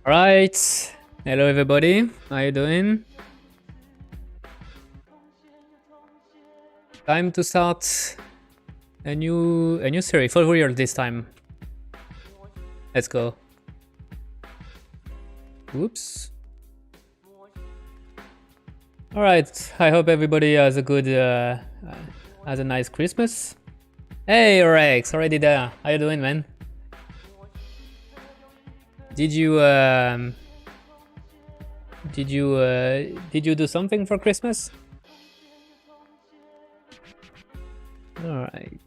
Alright, hello everybody, how you doing? Time to start a new series for real this time. Let's go. Whoops. Alright, I hope everybody has a good, has a nice Christmas. Hey Rex, already there. How you doing, man? Did you do something for Christmas? All right.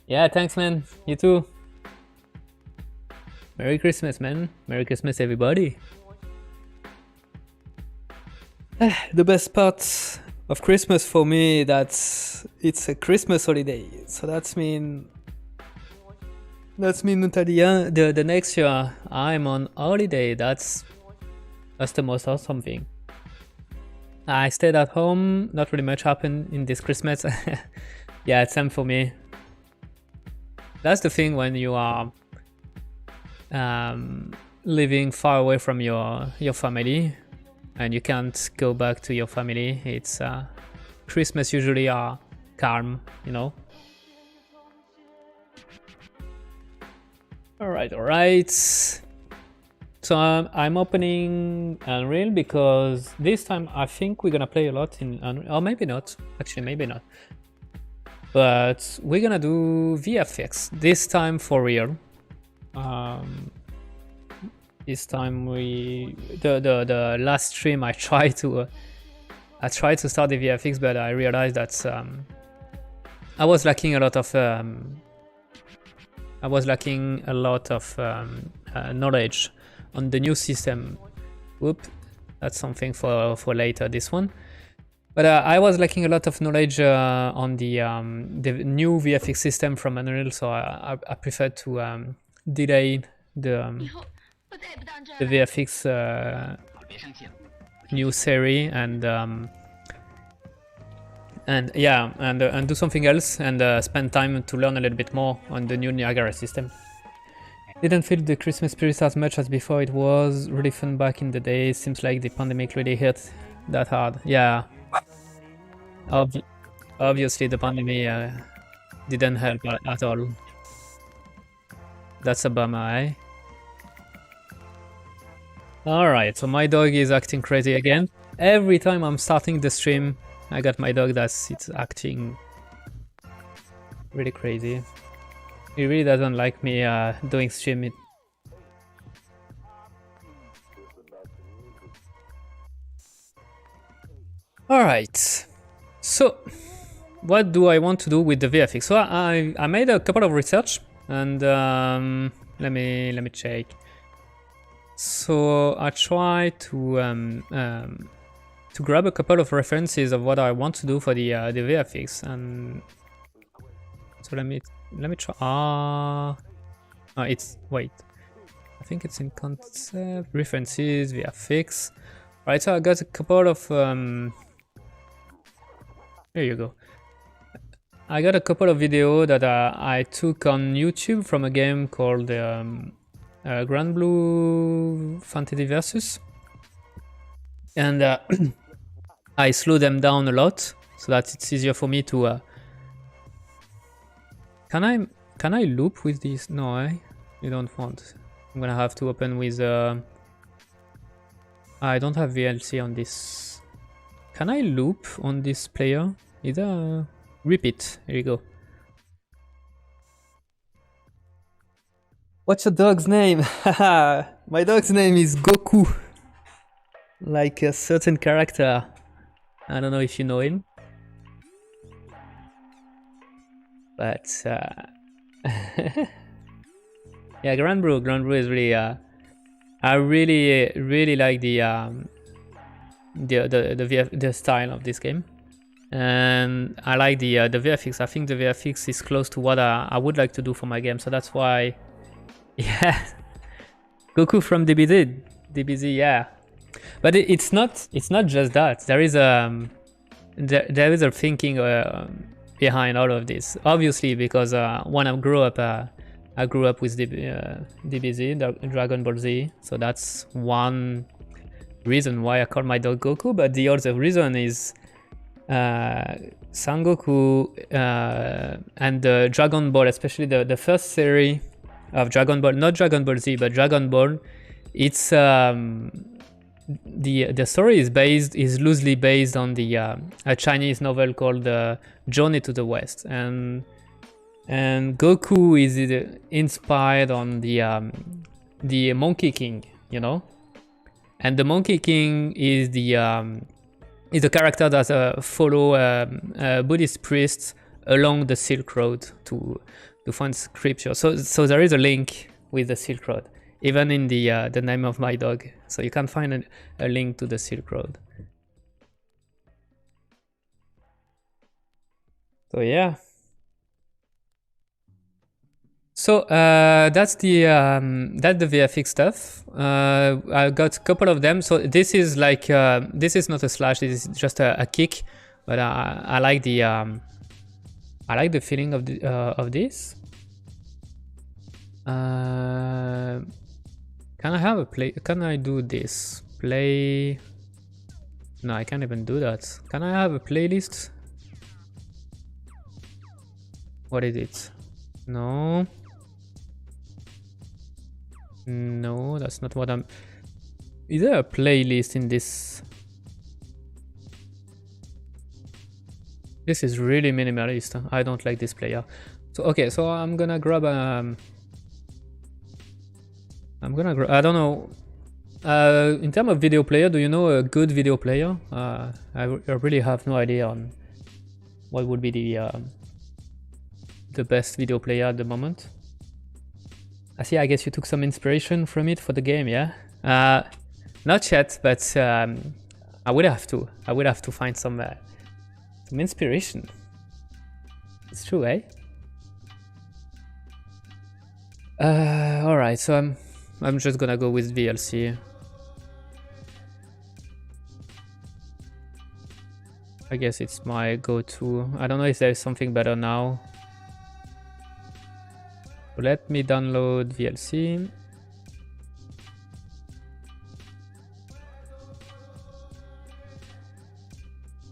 Yeah, thanks, man. You too. Merry Christmas, man. Merry Christmas, everybody. The best part of Christmas for me, that's it's a Christmas holiday. So that's mean the next year I'm on holiday. That's the most awesome thing. I stayed at home. Not really much happened in this Christmas. Yeah, it's same for me. That's the thing when you are living far away from your family and you can't go back to your family. It's Christmas usually are calm, you know. Alright. So I'm opening Unreal because this time I think we're gonna play a lot in Unreal, or maybe not. Actually, maybe not. But we're gonna do VFX this time for real. This time the last stream I tried to start the VFX, but I realized that I was lacking a lot of knowledge on the new system. Whoop, that's something for later, this one. But I was lacking a lot of knowledge on the new VFX system from Unreal, so I prefer to delay the VFX new series and do something else and spend time to learn a little bit more on the new Niagara system. Didn't feel the Christmas spirit as much as before. It was really fun back in the day. Seems like the pandemic really hit that hard. Yeah. Obviously the pandemic didn't help at all. That's a bummer, eh? Alright, so my dog is acting crazy again. Every time I'm starting the stream, I got my dog it's acting really crazy. He really doesn't like me doing stream. Alright, so what do I want to do with the VFX? So I made a couple of research and let me check. So I try to grab a couple of references of what I want to do for the VFX, and so let me try. It's wait. I think it's in concept references VFX. Right, so I got a couple of. There you go. I got a couple of videos that I took on YouTube from a game called Grand Blue Fantasy Versus, and I slow them down a lot so that it's easier for me to. Can I loop with this? No, you don't want. I'm gonna have to open with. I don't have VLC on this. Can I loop on this player? Either repeat. Here you go. What's your dog's name? My dog's name is Goku. Like a certain character. I don't know if you know him. But Yeah, Grand Brew is really. I really like the style of this game, and I like the VFX. I think the VFX is close to what I would like to do for my game, so that's why. Yeah, Goku from DBZ, yeah. But it's not just that. There is there is a thinking behind all of this. Obviously, because when I grew up with DBZ, Dragon Ball Z. So that's one reason why I call my dog Goku. But the other reason is Sangoku and the Dragon Ball, especially the first series of Dragon Ball, not Dragon Ball Z, but Dragon Ball. It's the story is loosely based on the a Chinese novel called Journey to the West, and Goku is inspired on the Monkey King, you know, and the Monkey King is a character that follow Buddhist priests along the Silk Road to find scripture. So there is a link with the Silk Road, even in the name of my dog. So you can find a link to the Silk Road. So yeah. So that's the VFX stuff. I got a couple of them. So this is like this is not a slash. This is just a kick, but I like the feeling of this. Can I have a play? Can I do this? Play? No, I can't even do that. Can I have a playlist? What is it? No. No, that's not what I'm... Is there a playlist in this? This is really minimalist. I don't like this player. So, okay, so I'm gonna grab I don't know. In terms of video player, do you know a good video player? I really have no idea on what would be the best video player at the moment. I see. I guess you took some inspiration from it for the game, yeah? Not yet, but I would have to. I would have to find some inspiration. It's true, eh? All right. So I'm just gonna go with VLC. I guess it's my go-to. I don't know if there's something better now. Let me download VLC.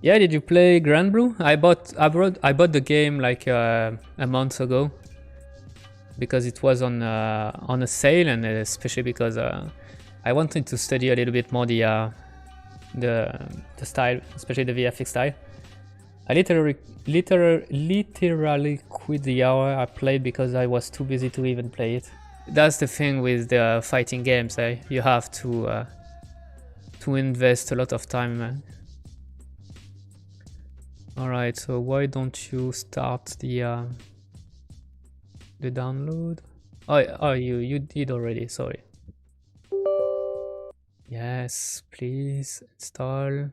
Yeah, did you play Grand Blue? I bought the game like a month ago because it was on a sale, and especially because I wanted to study a little bit more the style, especially the VFX style. I literally quit the hour I played because I was too busy to even play it. That's the thing with the fighting games, eh? You have to invest a lot of time, man. All right, so why don't you start the download? Oh, you did already. Sorry. Yes, please install.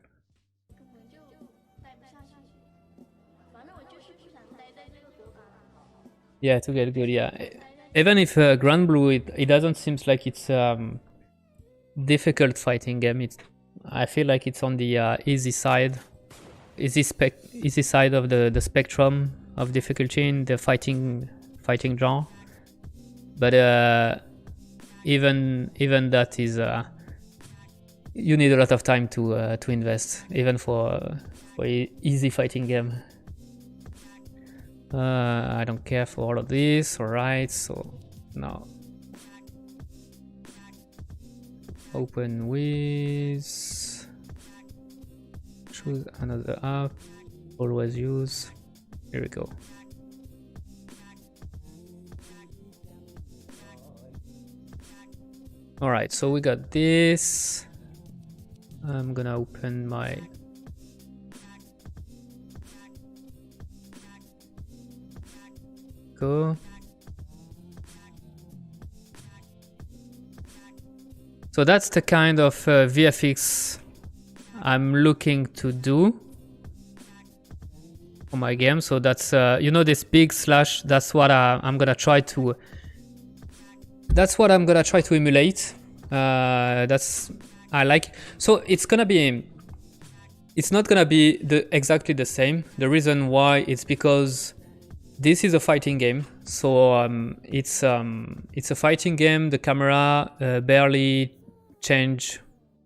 Yeah, to get good, yeah. Even if Grand Blue, it doesn't seem like it's difficult fighting game. I feel like it's on the easy side, easy side of the spectrum of difficulty in the fighting genre. But even that is you need a lot of time to invest, even for easy fighting game. I don't care for all of this. Alright, so now open with, choose another app, always use. Here we go. Alright, so we got this. I'm gonna open my go. So that's the kind of VFX I'm looking to do for my game. So that's you know, this big slash, that's what I'm gonna try to emulate. That's I like. So it's not gonna be exactly the same. The reason why is because this is a fighting game. So it's a fighting game. The camera barely change,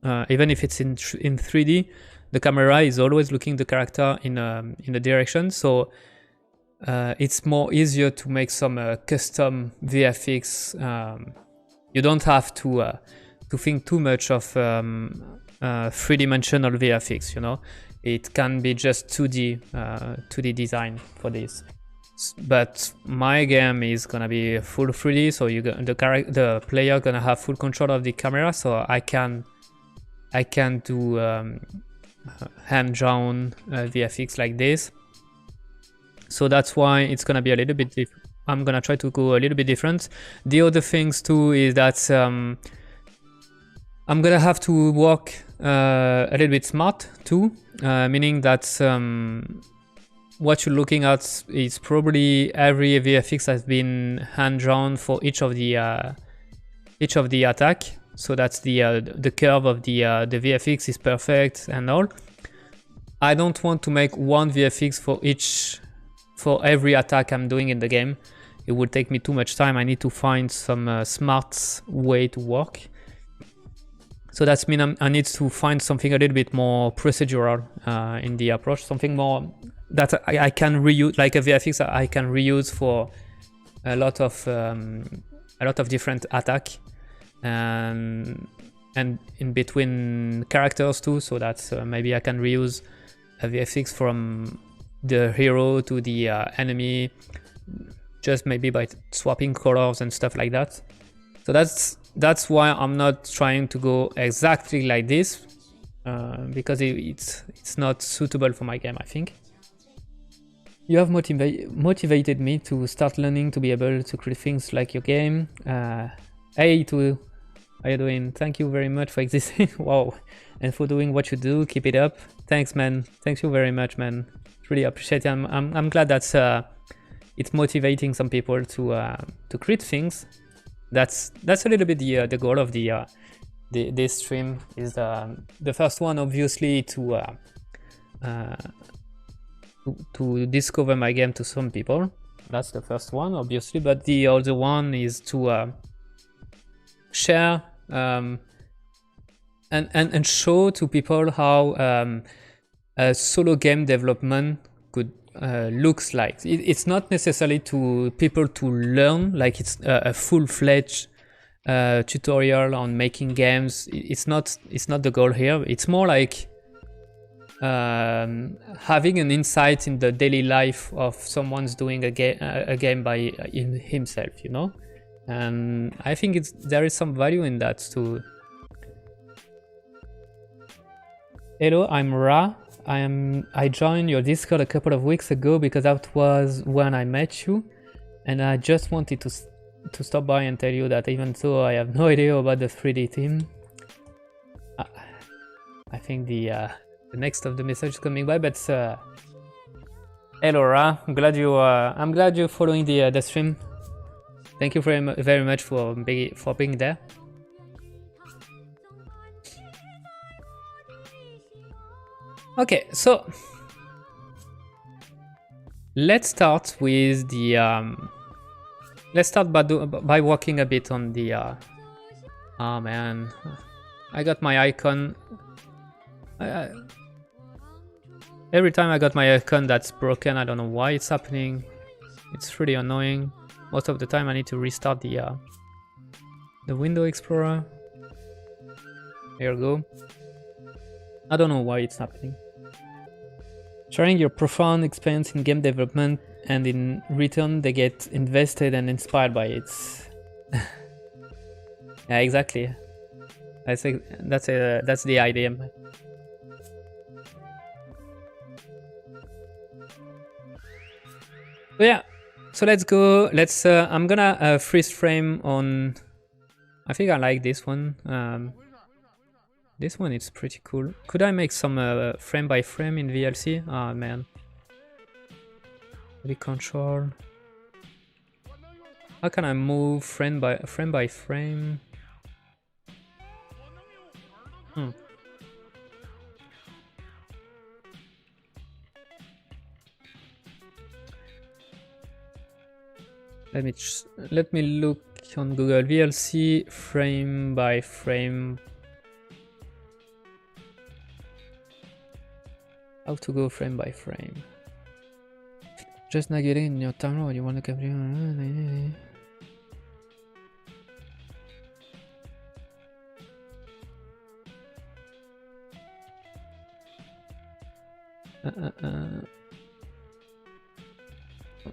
even if it's in 3D. The camera is always looking the character in a direction. So it's more easier to make some custom VFX. You don't have to think too much of 3-dimensional VFX. You know, it can be just 2D design for this. But my game is gonna be full 3D, so the player gonna have full control of the camera. So I can do hand-drawn VFX like this. So that's why it's gonna be a little bit different. I'm gonna try to go a little bit different. The other things too is that I'm gonna have to work a little bit smart too, meaning that what you're looking at is probably every VFX has been hand-drawn for each of the attack. So that's the curve of the VFX is perfect and all. I don't want to make one VFX for every attack I'm doing in the game. It would take me too much time. I need to find some smart way to work. So that's mean I need to find something a little bit more procedural in the approach, something more that I can reuse, like a VFX that I can reuse for a lot of different attack, and in between characters too. So that's maybe I can reuse a VFX from the hero to the enemy, just maybe by swapping colors and stuff like that. So that's why I'm not trying to go exactly like this, because it's not suitable for my game, I think. You have motivated me to start learning to be able to create things like your game. Hey, how you doing? Thank you very much for existing. Wow, and for doing what you do. Keep it up. Thanks, man. Thank you very much, man. Really appreciate it. I'm glad that it's motivating some people to create things. That's a little bit the goal of this stream. Is the first one, obviously, to discover my game to some people. That's the first one, obviously, but the other one is to share and show to people how a solo game development could looks like. It's not necessarily to people to learn, like it's a full-fledged tutorial on making games. It's not the goal here. It's more like having an insight in the daily life of someone's doing a game by himself, you know. And I think there is some value in that too. Hello, I'm Ra. I joined your Discord a couple of weeks ago because that was when I met you, and I just wanted to stop by and tell you that even though I have no idea about the 3D team, I think the next of the message is coming by. But hello, Ra. I'm glad you're following the stream. Thank you very much for being there. Okay, so let's start with the let's start by working a bit on the oh man, I got my icon. Every time I got my icon that's broken. I don't know why it's happening. It's really annoying. Most of the time I need to restart the window explorer. Here we go. I don't know why it's happening. Sharing your profound experience in game development, and in return they get invested and inspired by it. Yeah, exactly. That's the idea. So yeah, so let's go. I'm gonna freeze frame on I think I like this one. This one is pretty cool. Could I make some frame by frame in VLC? Ah, man. Body control. How can I move frame by frame? Let me look on Google VLC frame by frame. How to go frame by frame? Just navigating in your timeline. You want to capture?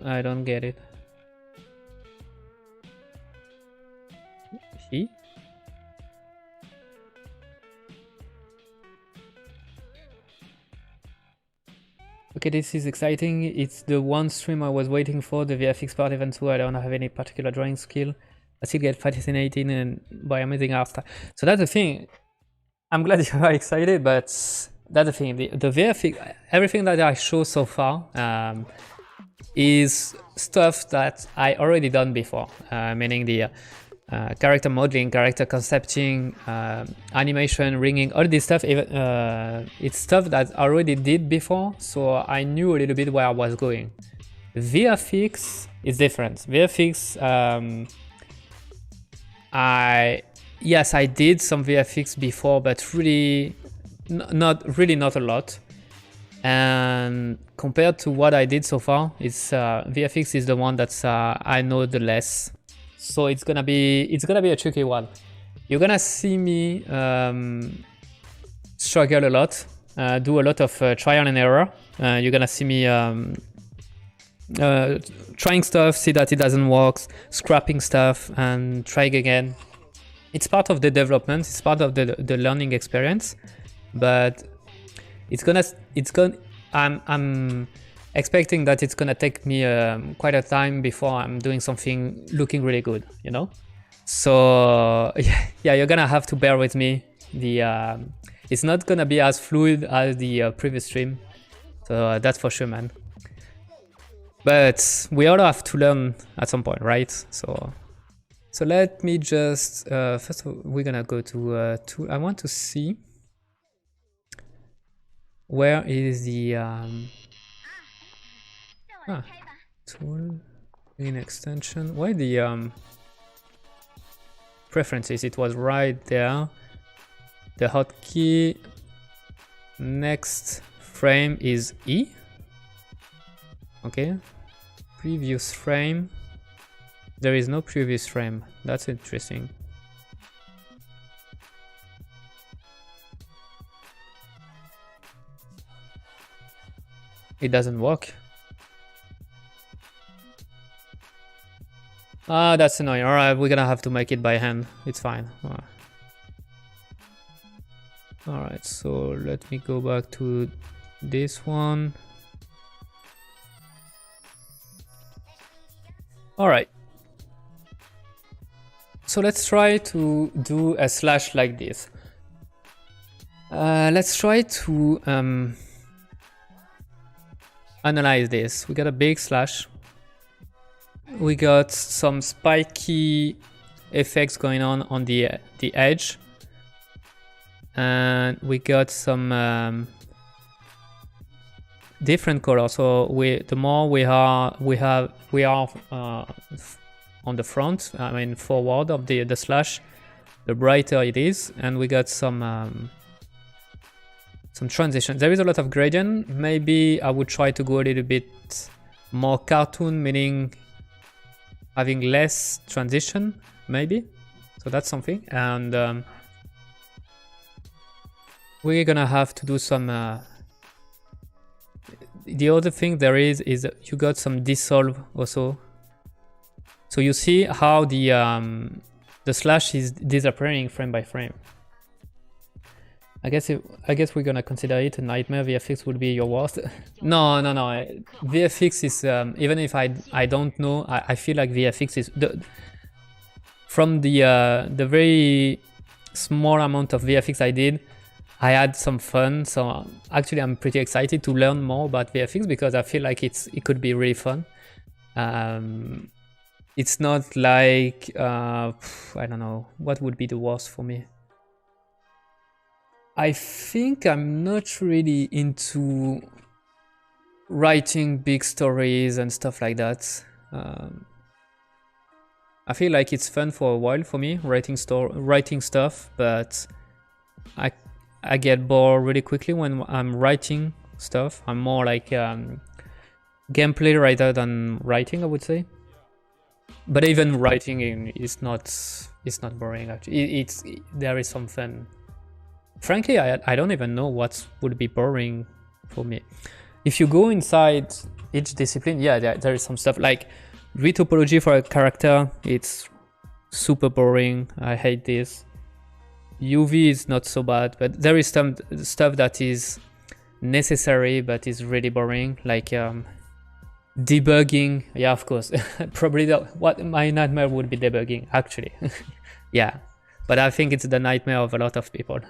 I don't get it. See? Okay, this is exciting. It's the one stream I was waiting for, the VFX part event 2. I don't have any particular drawing skill. I still get fascinated and by amazing art style. So that's the thing. I'm glad you are excited, but that's the thing. The VFX, everything that I show so far is stuff that I already done before, meaning the character modeling, character concepting, animation, ringing, all this stuff. It's stuff that I already did before, so I knew a little bit where I was going. VFX is different. VFX, yes, I did some VFX before, but really not a lot. And compared to what I did so far, it's VFX is the one that's I know the less. So it's gonna be a tricky one. You're gonna see me struggle a lot, do a lot of trial and error. You're gonna see me trying stuff, see that it doesn't work, scrapping stuff, and trying again. It's part of the development. It's part of the learning experience, but I'm expecting that it's gonna take me quite a time before I'm doing something looking really good, you know. So yeah, you're gonna have to bear with me. It's not gonna be as fluid as the previous stream, so that's for sure, man. But we all have to learn at some point, right? So let me just first of all, we're gonna go to tool. I want to see where is the tool in extension. Why the preferences? It was right there. The hotkey next frame is E. Okay. Previous frame. There is no previous frame. That's interesting. It doesn't work. Ah, that's annoying. All right, we're gonna have to make it by hand. It's fine. All right, so let me go back to this one. All right. So let's try to do a slash like this. Let's try to analyze this. We got a big slash. We got some spiky effects going on the edge, and we got some different colors. So the more we are on the front, I mean forward of the slash, the brighter it is, and we got some transition. There is a lot of gradient. Maybe I would try to go a little bit more cartoon, meaning having less transition, maybe. So that's something. And we're gonna have to do some the other thing there is you got some dissolve also. So you see how the slash is disappearing frame by frame. I guess we're gonna consider it a nightmare. VFX would be your worst. No. VFX is even if I don't know, I feel like VFX is from the very small amount of VFX I did, I had some fun. So actually, I'm pretty excited to learn more about VFX because I feel like it could be really fun. It's not like I don't know what would be the worst for me. I think I'm not really into writing big stories and stuff like that. I feel like it's fun for a while for me writing stuff, but I get bored really quickly when I'm writing stuff. I'm more like gameplay rather than writing, I would say. But even writing is not boring. Actually, there is some fun. Frankly, I don't even know what would be boring for me. If you go inside each discipline, yeah, there is some stuff like retopology for a character. It's super boring. I hate this. UV is not so bad, but there is some stuff that is necessary but is really boring, like debugging. Yeah, of course. Probably what my nightmare would be debugging, actually. Yeah, but I think it's the nightmare of a lot of people.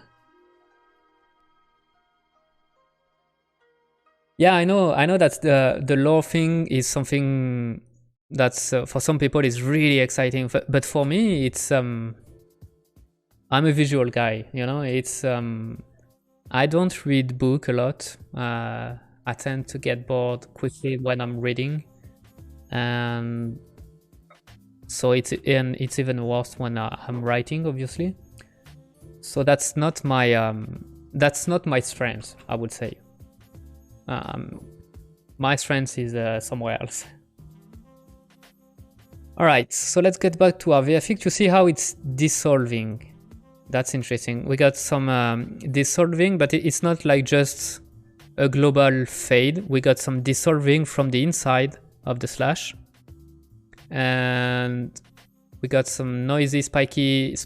Yeah, I know that the lore thing is something that's for some people is really exciting, but for me it's I'm a visual guy, you know. It's I don't read book a lot. I tend to get bored quickly when I'm reading, and so it's even worse when I'm writing, obviously. So that's not my strength, I would say. My strength is somewhere else. All right, so let's get back to our VFX to see how it's dissolving. That's interesting. We got some dissolving, but it's not like just a global fade. We got some dissolving from the inside of the slash, and we got some noisy, spiky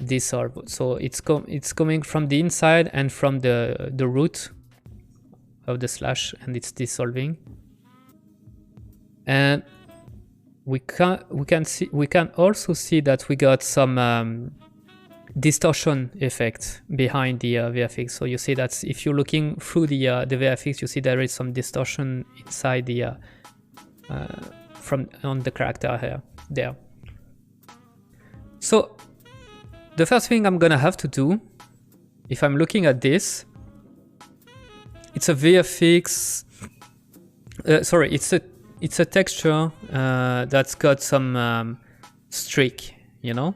dissolve. So it's coming from the inside and from the root of the slash, and it's dissolving. And we can also see that we got some distortion effect behind the VFX. So you see that if you're looking through the VFX, you see there is some distortion inside the on the character here there. So the first thing I'm gonna have to do, if I'm looking at this, it's a VFX. Sorry, it's a texture that's got some streak, you know.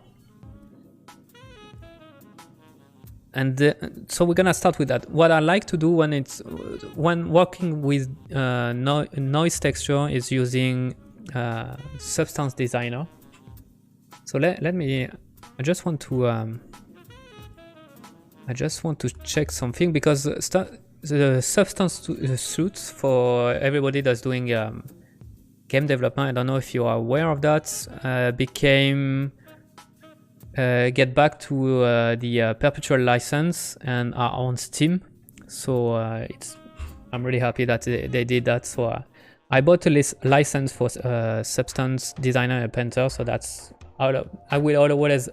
And so we're gonna start with that. What I like to do when working with noise texture is using Substance Designer. So let me. I just want to check something, because the Substance suits for everybody that's doing game development. I don't know if you are aware of that. Became get back to the perpetual license and are on Steam. So I'm really happy that they did that. So I bought a license for Substance Designer and Painter. So that's I will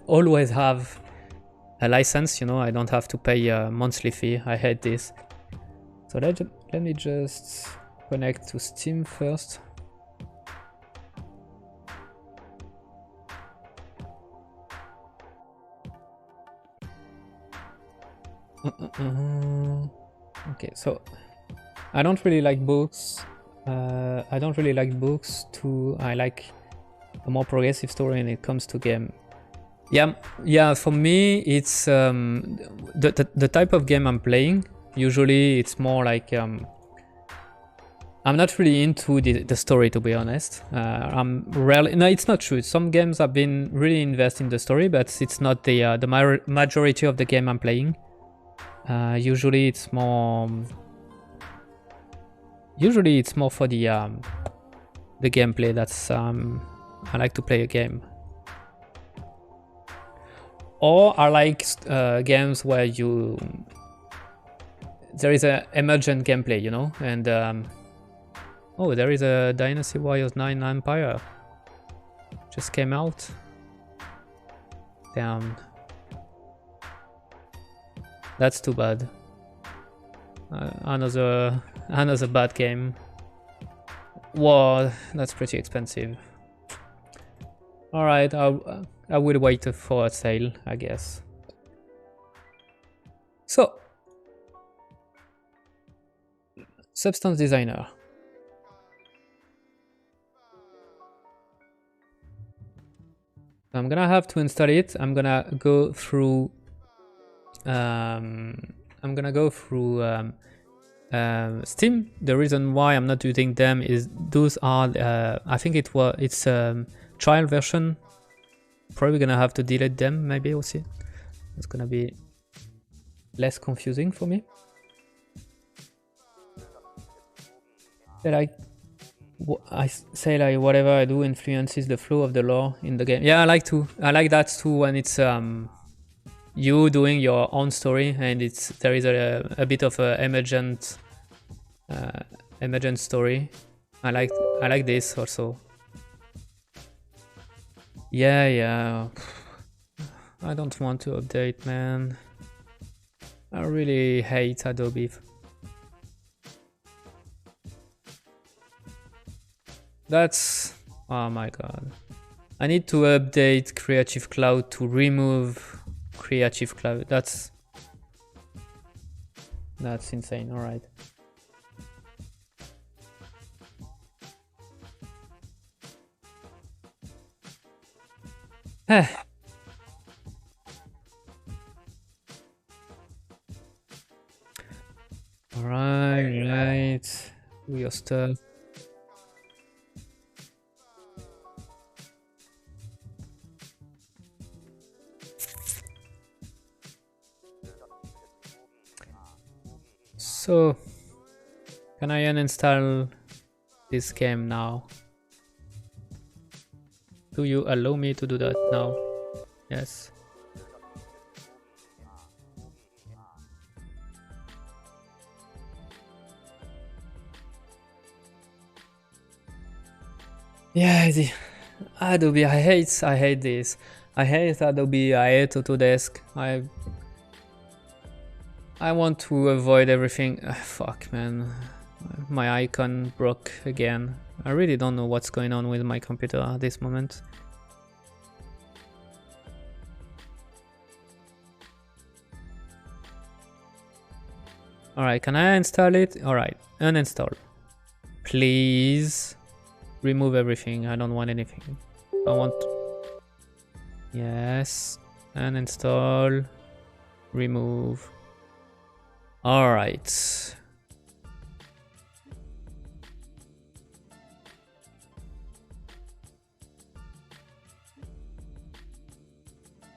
always have a license. You know, I don't have to pay a monthly fee. I hate this. So let me just connect to Steam first. Okay, so I don't really like books. I don't really like books too. I like a more progressive story when it comes to game. Yeah. For me, it's the type of game I'm playing. Usually, it's more like I'm not really into the story, to be honest. I'm rarely. No, it's not true. Some games I've been really invested in the story, but it's not the majority of the game I'm playing. Usually it's more for the gameplay. That's I like to play a game, or I like games where there is a emergent gameplay, you know. And oh, there is a Dynasty Warriors 9 Empire. just came out. Damn. That's too bad. Another bad game. Whoa, that's pretty expensive. All right, I will wait for a sale, I guess. So, Substance Designer. I'm gonna have to install it. I'm gonna go through. Steam. The reason why I'm not using them is those are. I think it's trial version. Probably gonna have to delete them. Maybe we'll see. It's gonna be less confusing for me. I say like whatever I do influences the flow of the lore in the game. Yeah, I like that too when it's you doing your own story and there is a bit of a emergent story. I like this also. Yeah. I don't want to update, man. I really hate Adobe. That's, oh my god. I need to update Creative Cloud to remove Creative Cloud. That's insane. All right. All right. Do your stuff. So, can I uninstall this game now? Do you allow me to do that now? Yes. Yeah, Adobe, I hate this. I hate Adobe, I hate Autodesk. I want to avoid everything. Fuck, man. My icon broke again. I really don't know what's going on with my computer at this moment. Alright, can I install it? Alright, uninstall. Please remove everything. I don't want anything. I want... Yes. Uninstall. Remove. Alright.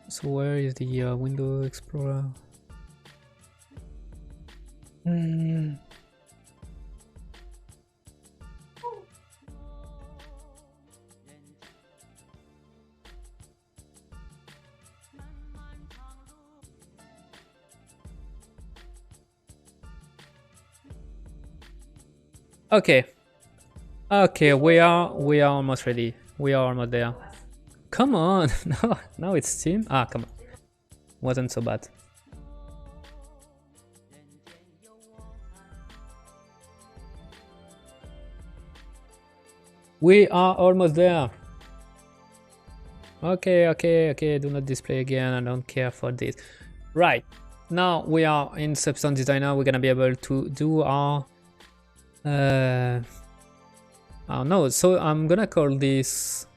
So where is the window explorer? Okay, we are almost ready. We are almost there. Come on, no, it's Steam. Ah, come on, wasn't so bad. We are almost there. Okay, do not display again. I don't care for this. Right, now we are in Substance Designer. We're gonna be able to do our oh no, so I'm gonna call this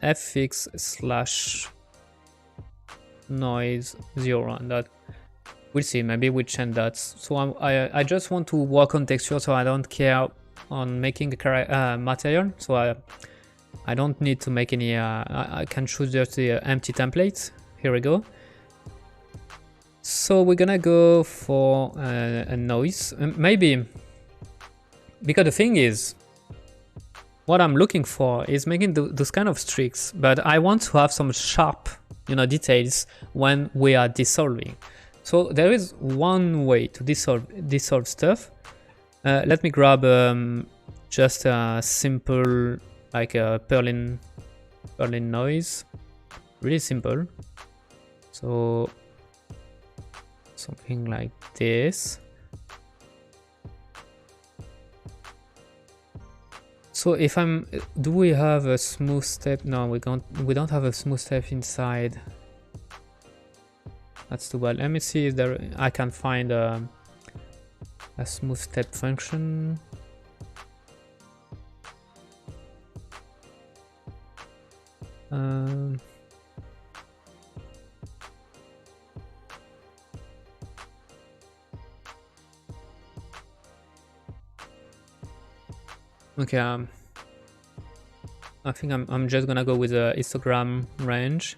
fx/noise 0, and that we'll see. Maybe we change that. So I just want to work on texture, so I don't care on making a material. So I don't need to make any. I can choose just the empty templates. Here we go. So we're gonna go for a noise, maybe, because the thing is, what I'm looking for is making those kind of streaks, but I want to have some sharp, details when we are dissolving. So there is one way to dissolve stuff. Let me grab just a simple like a Perlin noise, really simple. So something like this. So if do we have a smooth step? No, we don't have a smooth step inside. That's too bad. Let me see if I can find a smooth step function. Okay, I think I'm just gonna go with a histogram range.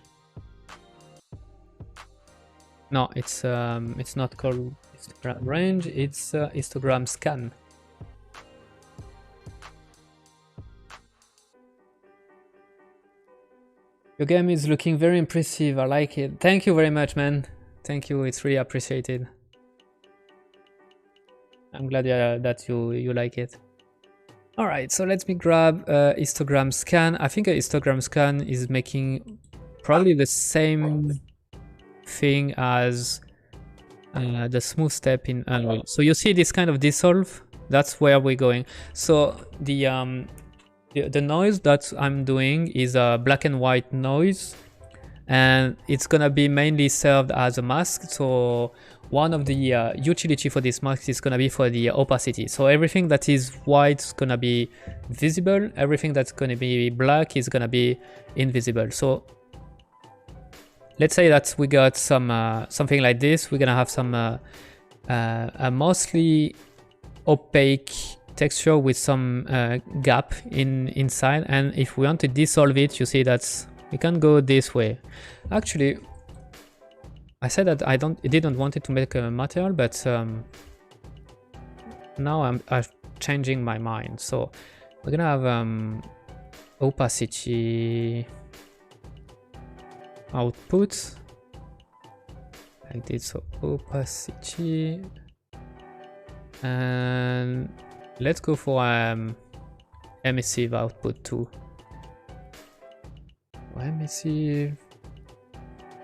No, it's not called histogram range, it's histogram scan. Your game is looking very impressive. I like it. Thank you very much, man. Thank you. It's really appreciated. I'm glad that you like it. All right, so let me grab a histogram scan. I think a histogram scan is making probably the same thing as the smooth step in Unreal. So you see this kind of dissolve. That's where we're going. So the noise that I'm doing is a black and white noise, and it's gonna be mainly served as a mask. So one of the utility for this mask is gonna be for the opacity. So everything that is white is gonna be visible, everything that's gonna be black is gonna be invisible. So let's say that we got some something like this. We're gonna have some a mostly opaque texture with some gap inside, and if we want to dissolve it, you see that we can go this way. Actually, I said that I didn't want it to make a material, but now I'm changing my mind. So we're gonna have opacity output like this. So opacity, and let's go for emissive output too. Emissive,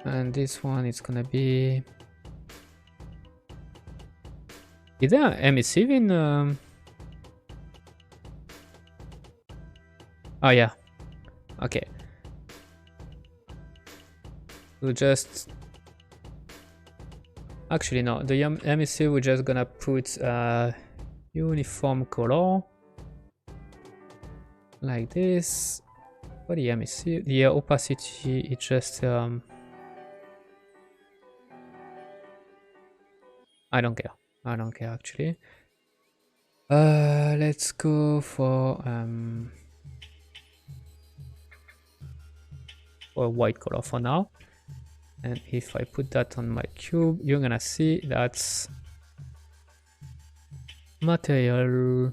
and this one is gonna be. Is there emissive in? Oh yeah. Okay. We'll just. Actually no. The emissive we're just gonna put uniform color like this. For the emissive, the opacity, it just I don't care. I don't care actually. Let's go for white color for now. And if I put that on my cube, you're gonna see that's material.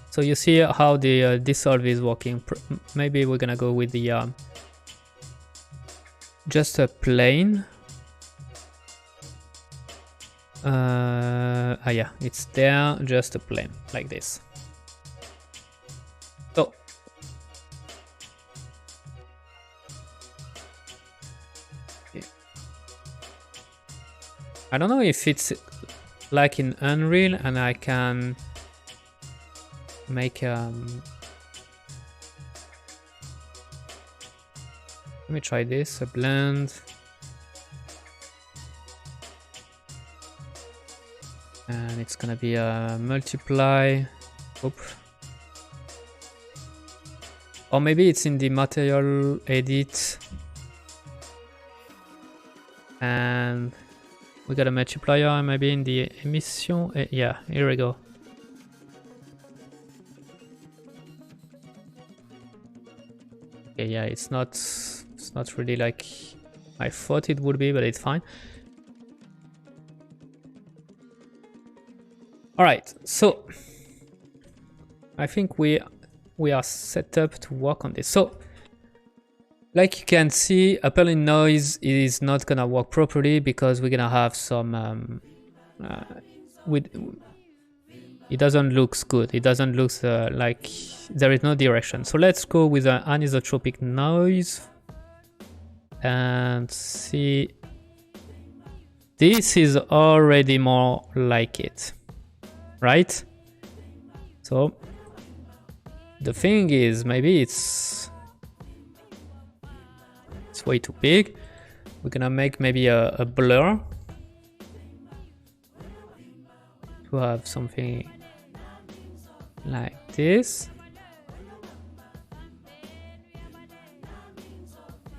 So you see how the dissolve is working. Maybe we're gonna go with the just a plane. Yeah, it's there, just a plane like this. So I don't know if it's like in Unreal and I can make let me try this, a blend, and it's gonna be a multiply. Oop. Or maybe it's in the material edit and we got a multiplier, maybe in the emission. Yeah, here we go. Okay, yeah, it's not really like I thought it would be, but it's fine. All right, so I think we are set up to work on this. So Like you can see, applying noise is not gonna work properly because we're gonna have some with it doesn't look good. It doesn't look like there is no direction. So let's go with an anisotropic noise and see. This is already more like it, right? So the thing is, maybe it's way too big. We're gonna make maybe a blur to have something like this.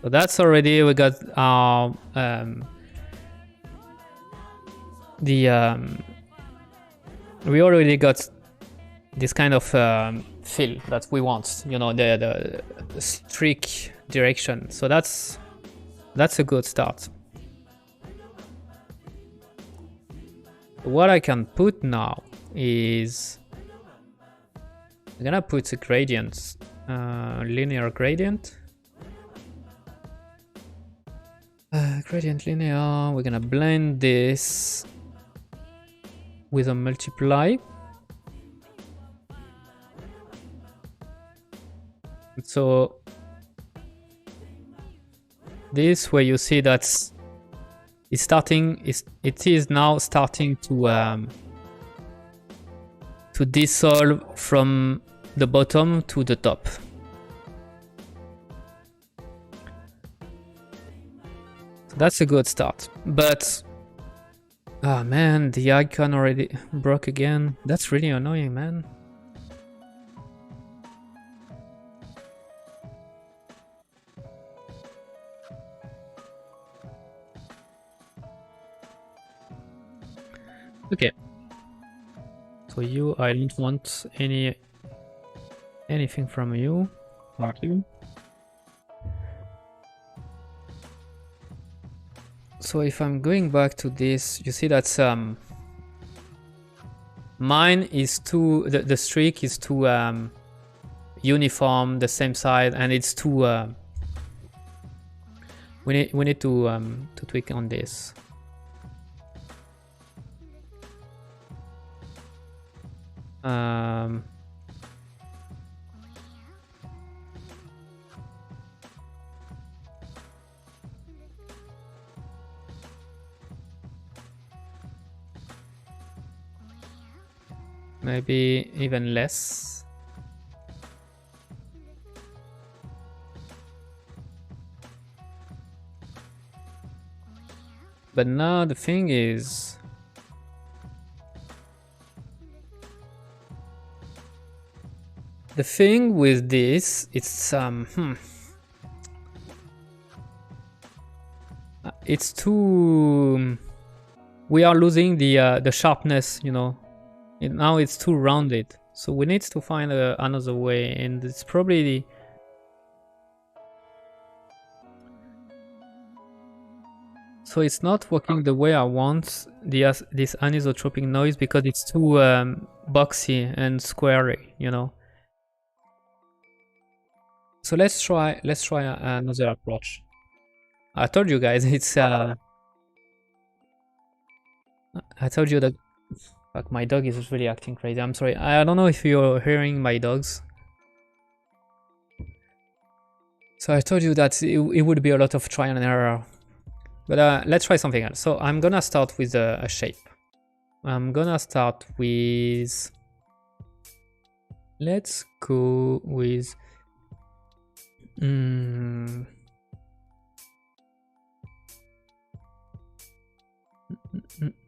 So that's already, we got our we already got this kind of feel that we want, you know, the streak direction. So that's a good start. What I can put now is I'm gonna put a gradient, linear gradient. Gradient linear, we're gonna blend this with a multiply. So this where you see that it's starting, it is now starting to dissolve from the bottom to the top. So that's a good start, but ah man, the icon already broke again. That's really annoying, man. Okay. So you, I don't want anything from you. Thank you. So if I'm going back to this, you see that mine is too, the streak is too uniform, the same side, and it's too we need to tweak on this. Maybe even less. But now the thing is, the thing with this, it's it's too, we are losing the sharpness, you know. Now it's too rounded, so we need to find another way, and it's probably so it's not working the way I want this anisotropic noise because it's too boxy and squarey, you know. So let's try another approach. I told you guys, it's I told you that. Fuck, my dog is really acting crazy. I'm sorry. I don't know if you're hearing my dogs. So I told you that it would be a lot of trial and error. But let's try something else. So I'm gonna start with a shape. I'm gonna start with... Let's go with...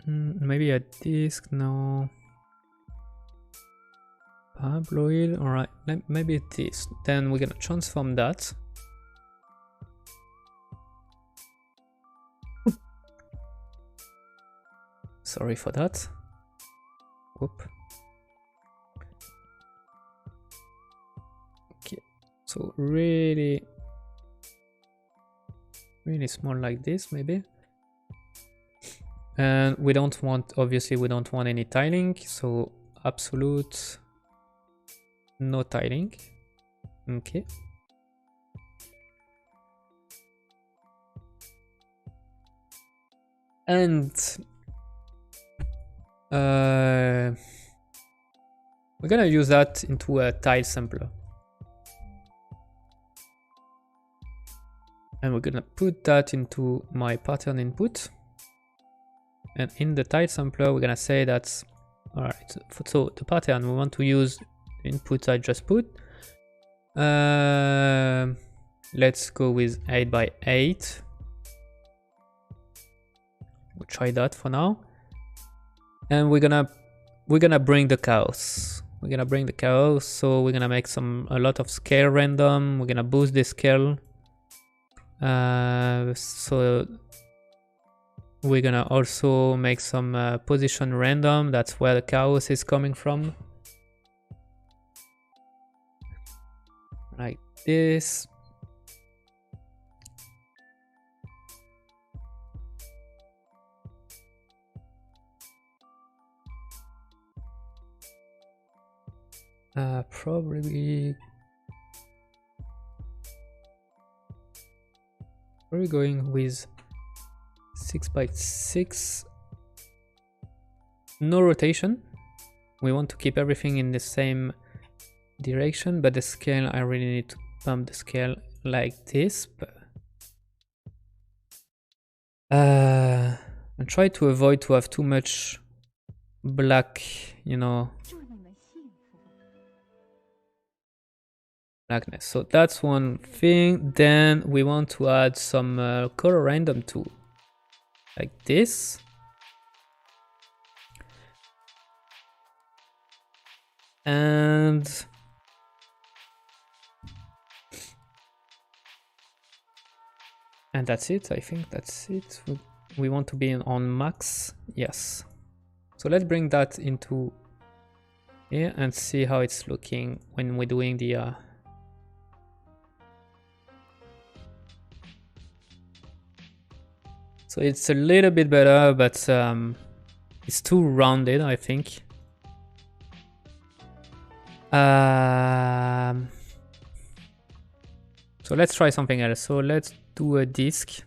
maybe a disc, no. Paraboloid, alright, maybe this. Then we're gonna transform that. Sorry for that. Whoop. Okay, so really small like this, maybe. And we don't want, obviously we don't want any tiling, so absolute no tiling. Okay. And we're gonna use that into a tile sampler. And we're gonna put that into my pattern input. And in the tile sampler, we're gonna say that's all right. So the pattern we want to use the input I just put. Let's go with 8 by 8. We'll try that for now. And we're gonna bring the chaos. We're gonna bring the chaos. So we're gonna make a lot of scale random. We're gonna boost the scale. So we're gonna also make some position random. That's where the chaos is coming from. Like this. Probably going with 6 by 6. No rotation. We want to keep everything in the same direction, but the scale, I really need to pump the scale like this. And try to avoid to have too much black, you know, blackness. So that's one thing. Then we want to add some color random too, like this. And that's it. I think that's it. We want to be on max. Yes. So let's bring that into here and see how it's looking when we're doing the so it's a little bit better, but it's too rounded, I think. So let's try something else. So let's do a disk.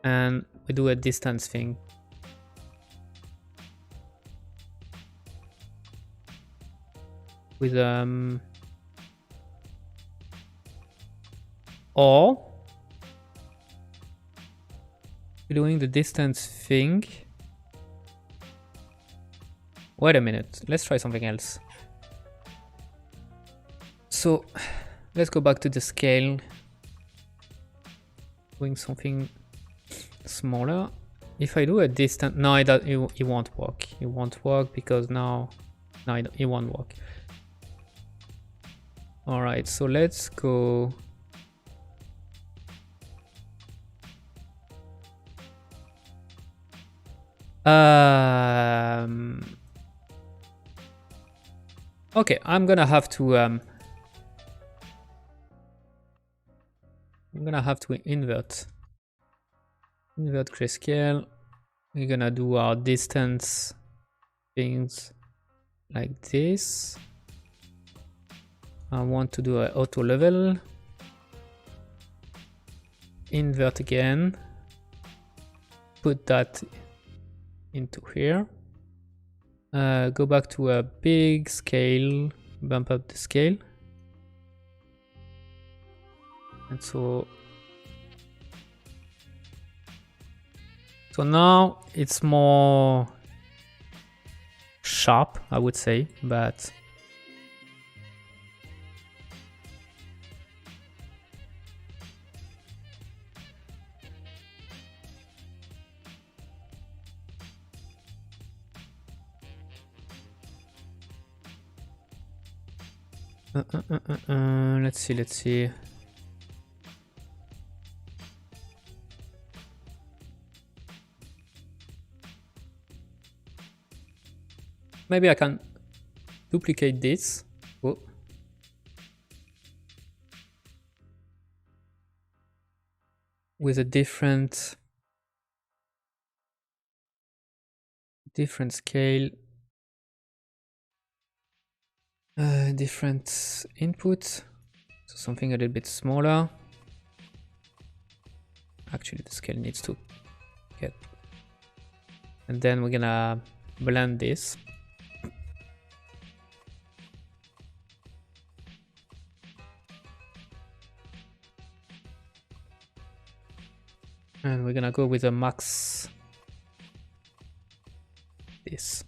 And we do a distance thing. With or we're doing the distance thing. Wait a minute, let's try something else. So let's go back to the scale. Doing something smaller. If I do a distance, no, it won't work. It won't work because now, no, it won't work. All right, so let's go. Okay, I'm gonna have to invert grayscale. We're gonna do our distance things like this. I want to do an auto level. Invert again. Put that into here. Go back to a big scale. Bump up the scale. And so now it's more sharp, I would say, but let's see. Maybe I can duplicate this. Oh. With a different scale, different input, so something a little bit smaller. Actually, Actually, the scale needs to get. And then we're gonna blend this. And we're gonna go with a max. This.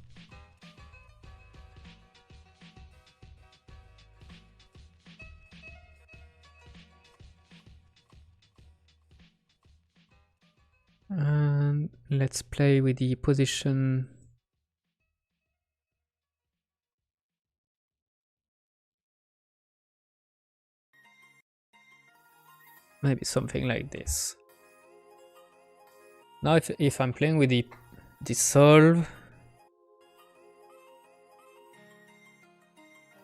And let's play with the position. Maybe something like this. Now if I'm playing with the dissolve,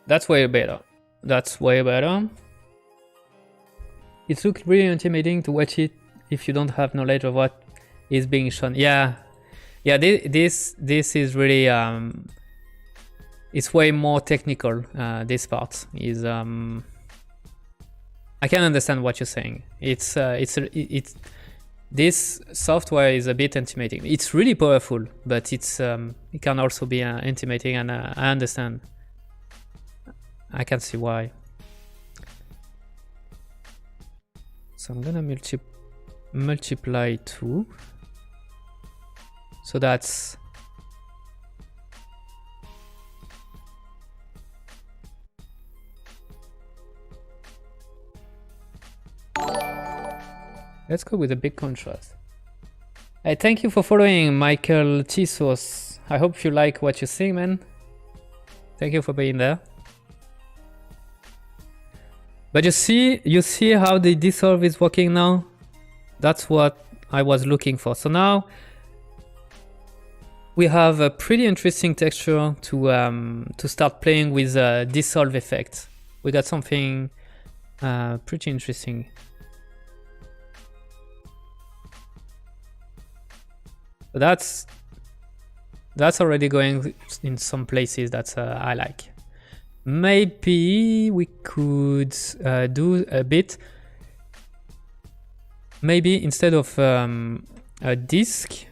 that's way better. That's way better. It looks really intimidating to watch it if you don't have knowledge of what is being shown. Yeah, this is really it's way more technical. This part is I can understand what you're saying. It's this software is a bit intimidating. It's really powerful, but it's it can also be intimidating, and I understand. I can see why. So I'm gonna multiply 2. So that's let's go with a big contrast. Hey, thank you for following, Michael Tisos. I hope you like what you see, man. Thank you for being there. But you see how the dissolve is working now? That's what I was looking for. So now we have a pretty interesting texture to start playing with dissolve effect. We got something pretty interesting. So that's already going in some places that I like. Maybe we could do a bit. Maybe instead of a disc,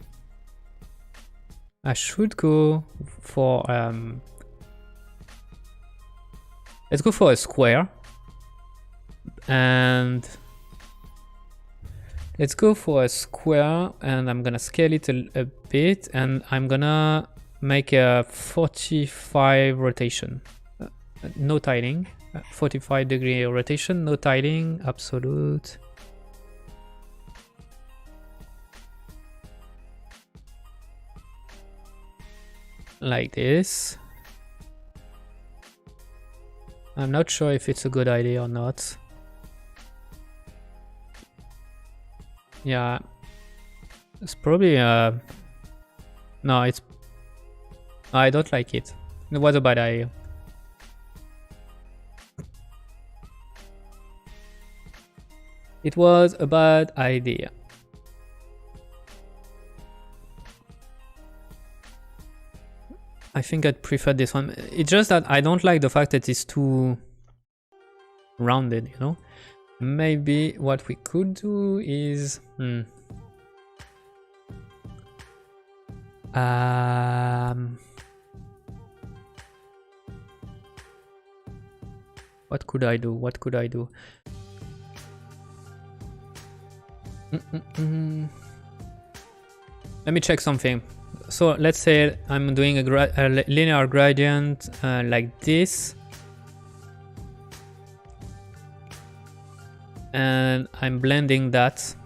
I should go for let's go for a square, and let's go for a square, and I'm gonna scale it a bit, and I'm gonna make a 45 rotation. No tiling, 45-degree rotation, no tiling, absolute. Like this. I'm not sure if it's a good idea or not. Yeah, it's probably no, it's I don't like it. It was a bad idea. It was a bad idea. I think I'd prefer this one. It's just that I don't like the fact that it's too rounded, you know? Maybe what we could do is... what could I do? What could I do? Let me check something. So let's say I'm doing a linear gradient like this, and I'm blending that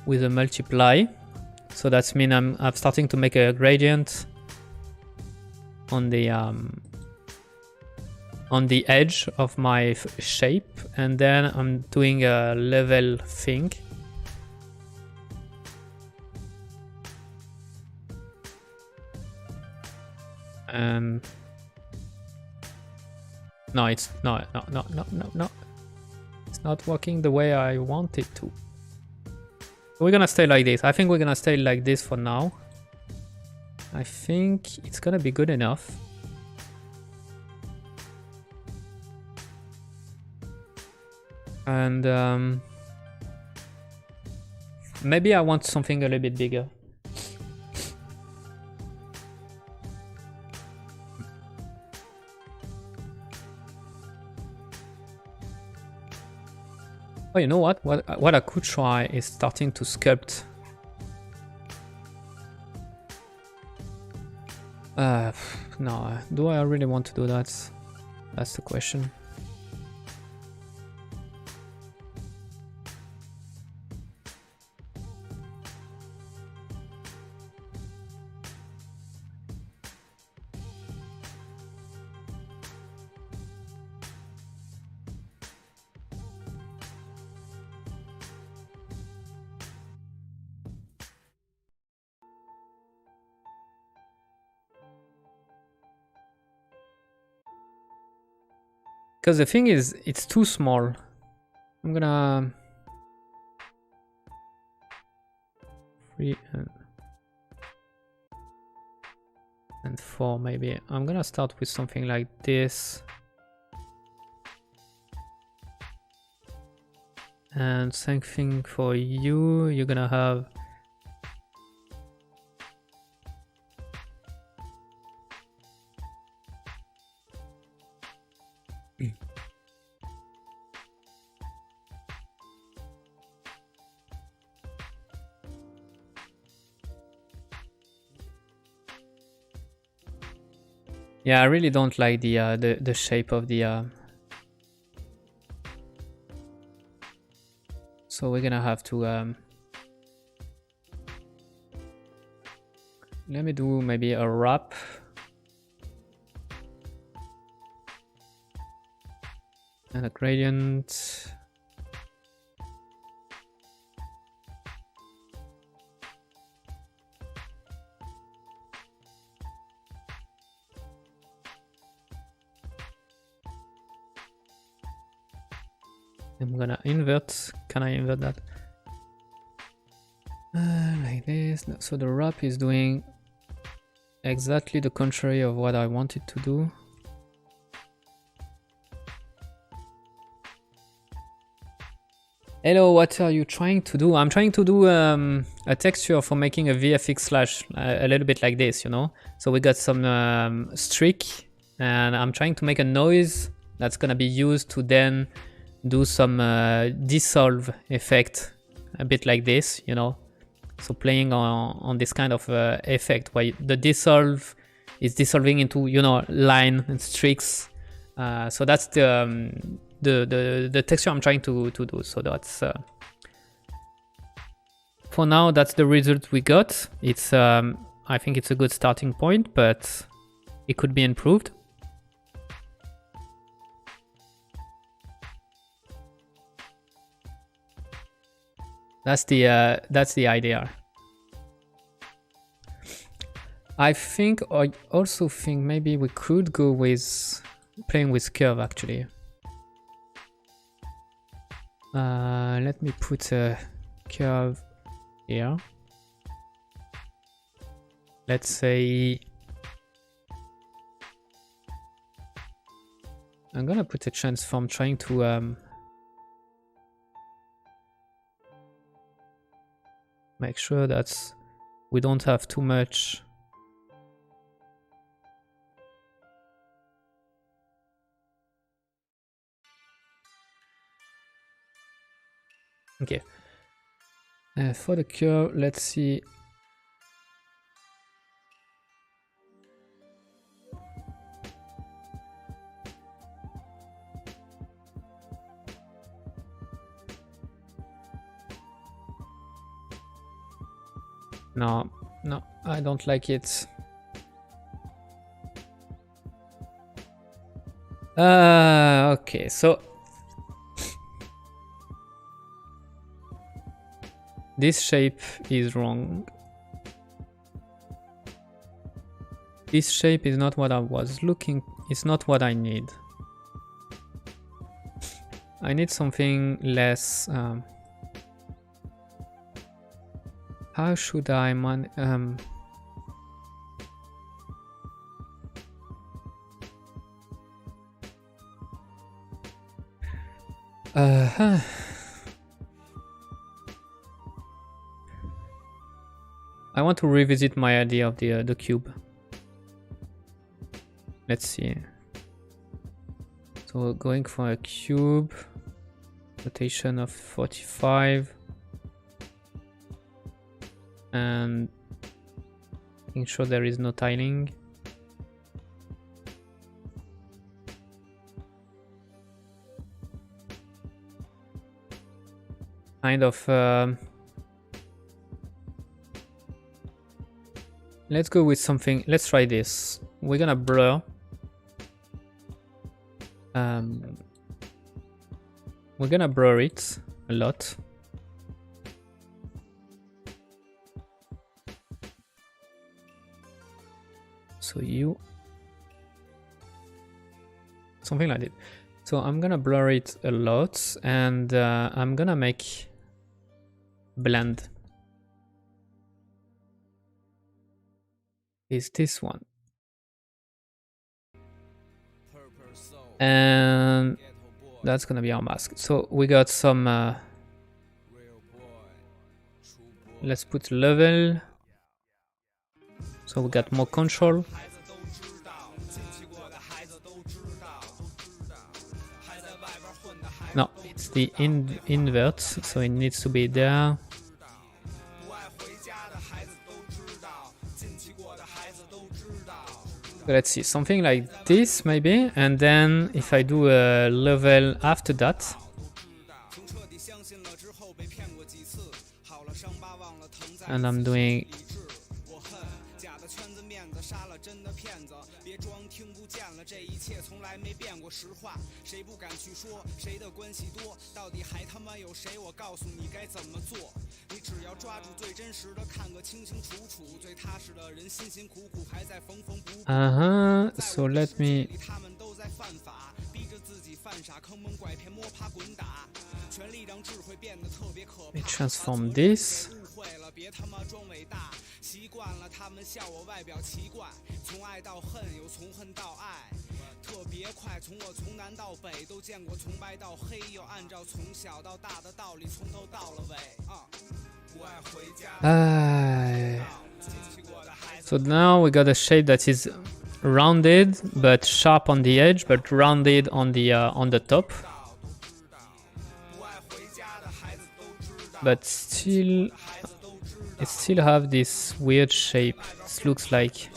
with a multiply. So that's mean I'm starting to make a gradient on the edge of my shape, and then I'm doing a level thing. No, it's no. It's not working the way I want it to. We're gonna stay like this. I think we're gonna stay like this for now. I think it's gonna be good enough. And Maybe I want something a little bit bigger. Oh, you know what? What I could try is starting to sculpt. No, do I really want to do that? That's the question. Because the thing is, it's too small. I'm gonna... 3 and 4 maybe. I'm gonna start with something like this. And same thing for you. You're gonna have... Yeah, I really don't like the shape of the... So we're gonna have to... Let me do maybe a wrap. And a gradient. I'm gonna invert. Can I invert that? Like this. No, so the wrap is doing exactly the contrary of what I wanted to do. Hello, what are you trying to do? I'm trying to do a texture for making a VFX slash a little bit like this, you know? So we got some streak, and I'm trying to make a noise that's gonna be used to then do some dissolve effect, a bit like this, you know? So playing on this kind of effect where the dissolve is dissolving into, you know, line and streaks. So that's the texture I'm trying to do. So that's for now, that's the result we got. It's I think it's a good starting point, but it could be improved. That's the idea. I also think maybe we could go with playing with curve actually. Let me put a curve here. Let's say I'm gonna put a transform trying to make sure that we don't have too much. Okay. For the curve, let's see. No, I don't like it. Okay, so this shape is wrong. This shape is not what I was looking. It's not what I need. I need something less. How should I I want to revisit my idea of the cube. Let's see. So going for a cube, rotation of 45, and making sure there is no tiling. Kind of. Let's go with something. Let's try this. We're gonna blur. We're gonna blur it a lot. So something like that. So I'm gonna blur it a lot, and I'm gonna make blend. Is this one. And that's gonna be our mask. So we got some let's put level, so we got more control. No, it's the invert, so it needs to be there. Let's see, something like this maybe, and then if I do a level after that, and I'm doing so let me transform this. So now we got a shape that is rounded but sharp on the edge, but rounded on the top, but still it still have this weird shape. This looks like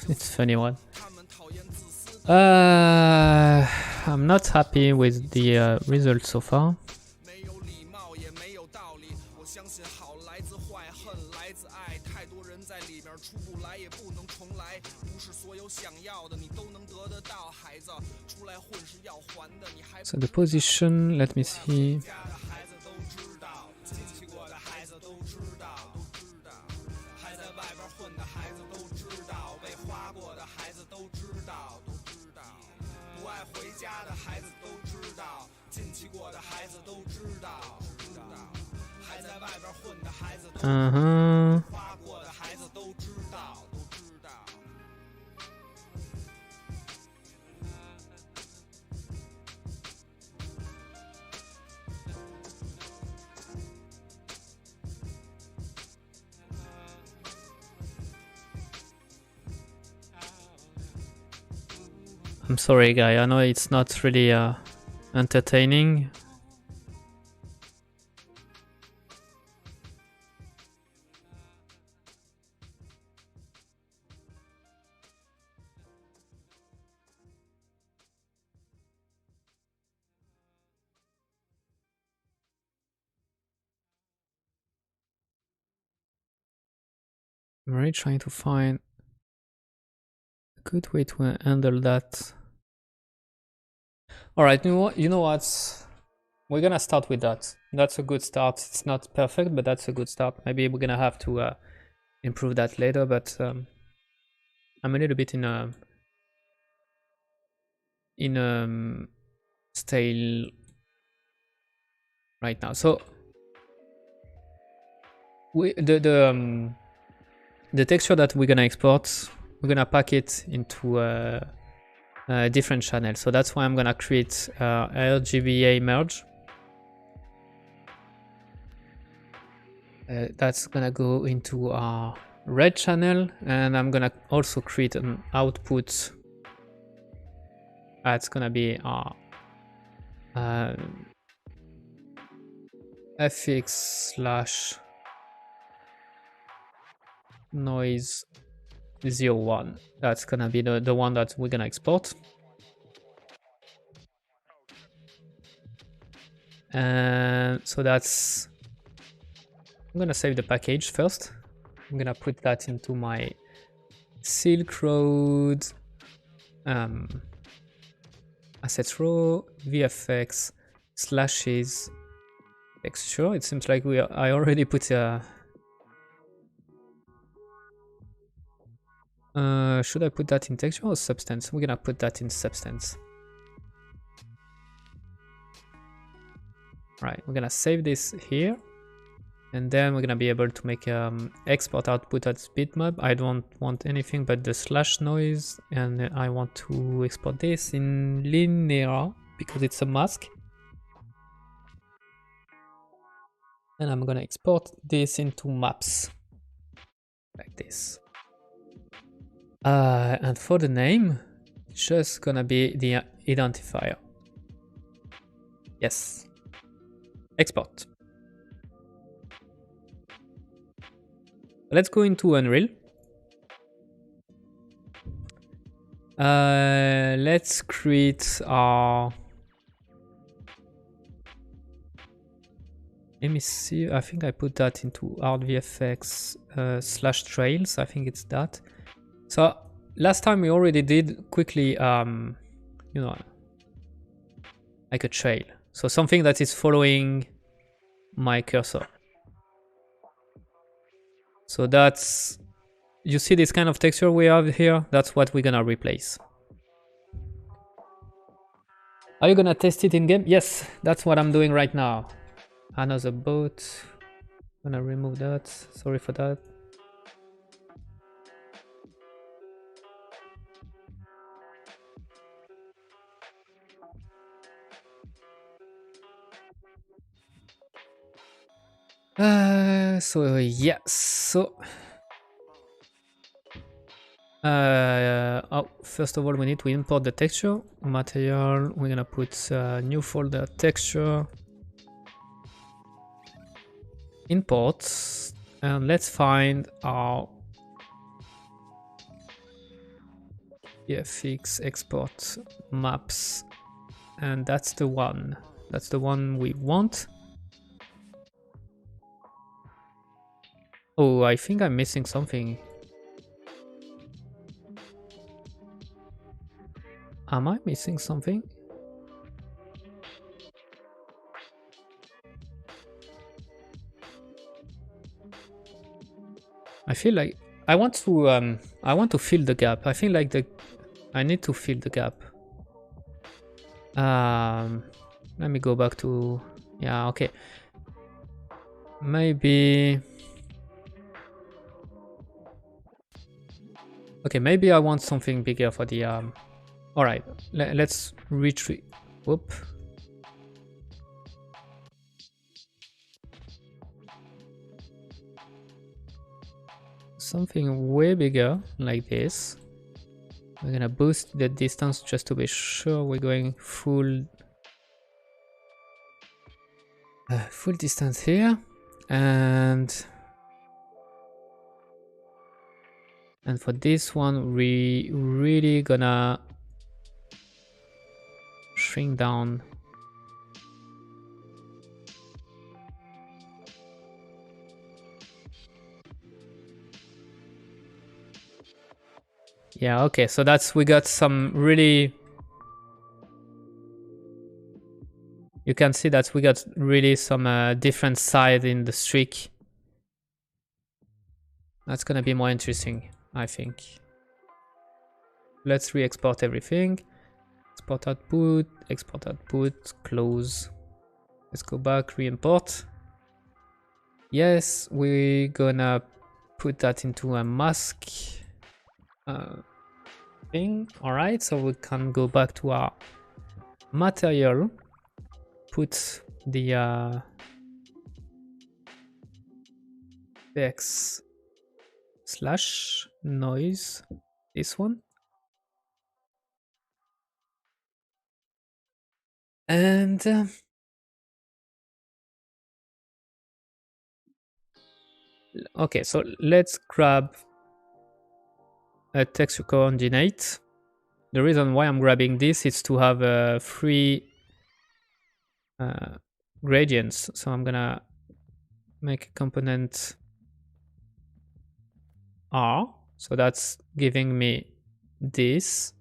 it's a funny one. I'm not happy with the result so far. So the position, let me see. I'm sorry, guy. I know it's not really entertaining. I'm really trying to find a good way to handle that. All right, you know what? We're gonna start with that. That's a good start. It's not perfect, but that's a good start. Maybe we're gonna have to improve that later, but I'm a little bit in a stale right now. So the texture that we're gonna export, we're gonna pack it into a different channel. So that's why I'm gonna create RGBA merge. That's gonna go into our red channel, and I'm gonna also create an output. That's gonna be our FX / noise 01. That's gonna be the one that we're gonna export. And so that's, I'm gonna save the package first. I'm gonna put that into my SILKROAD assets row, VFX slashes texture. It seems like I already put a should I put that in texture or substance? We're gonna put that in substance. Right, we're gonna save this here, and then we're gonna be able to make export output as bitmap. I don't want anything but the slash noise, and I want to export this in linear because it's a mask. And I'm gonna export this into maps like this. And for the name, it's just gonna be the identifier. Yes. Export. Let's go into Unreal. Let's create our... Let me see, I think I put that into Art VFX / trails. I think it's that. So last time we already did quickly, you know, like a trail. So something that is following my cursor. So that's, you see this kind of texture we have here? That's what we're gonna replace. Are you gonna test it in game? Yes, that's what I'm doing right now. Another boat. I'm gonna remove that. Sorry for that. So yeah, so oh, first of all we need to import the texture material. We're gonna put new folder texture, imports, and let's find our VFX export maps, and that's the one we want. Oh, I think I'm missing something. Am I missing something? I feel like I want to fill the gap. I feel like I need to fill the gap. Let me go back to, yeah, okay. Maybe, okay, maybe I want something bigger for the all right, let's retreat. Whoop. Something way bigger like this. We're gonna boost the distance just to be sure we're going full distance here, and for this one we really gonna shrink down. Yeah, okay, so that's, we got some really, you can see that we got really some different side in the streak. That's gonna be more interesting, I think. Let's re-export everything. Export output, close. Let's go back, re-import. Yes, we're gonna put that into a mask thing. All right, so we can go back to our material, put the VFX slash noise, this one. And okay, so let's grab a texture coordinate. The reason why I'm grabbing this is to have free gradients. So I'm gonna make a component R. So that's giving me this.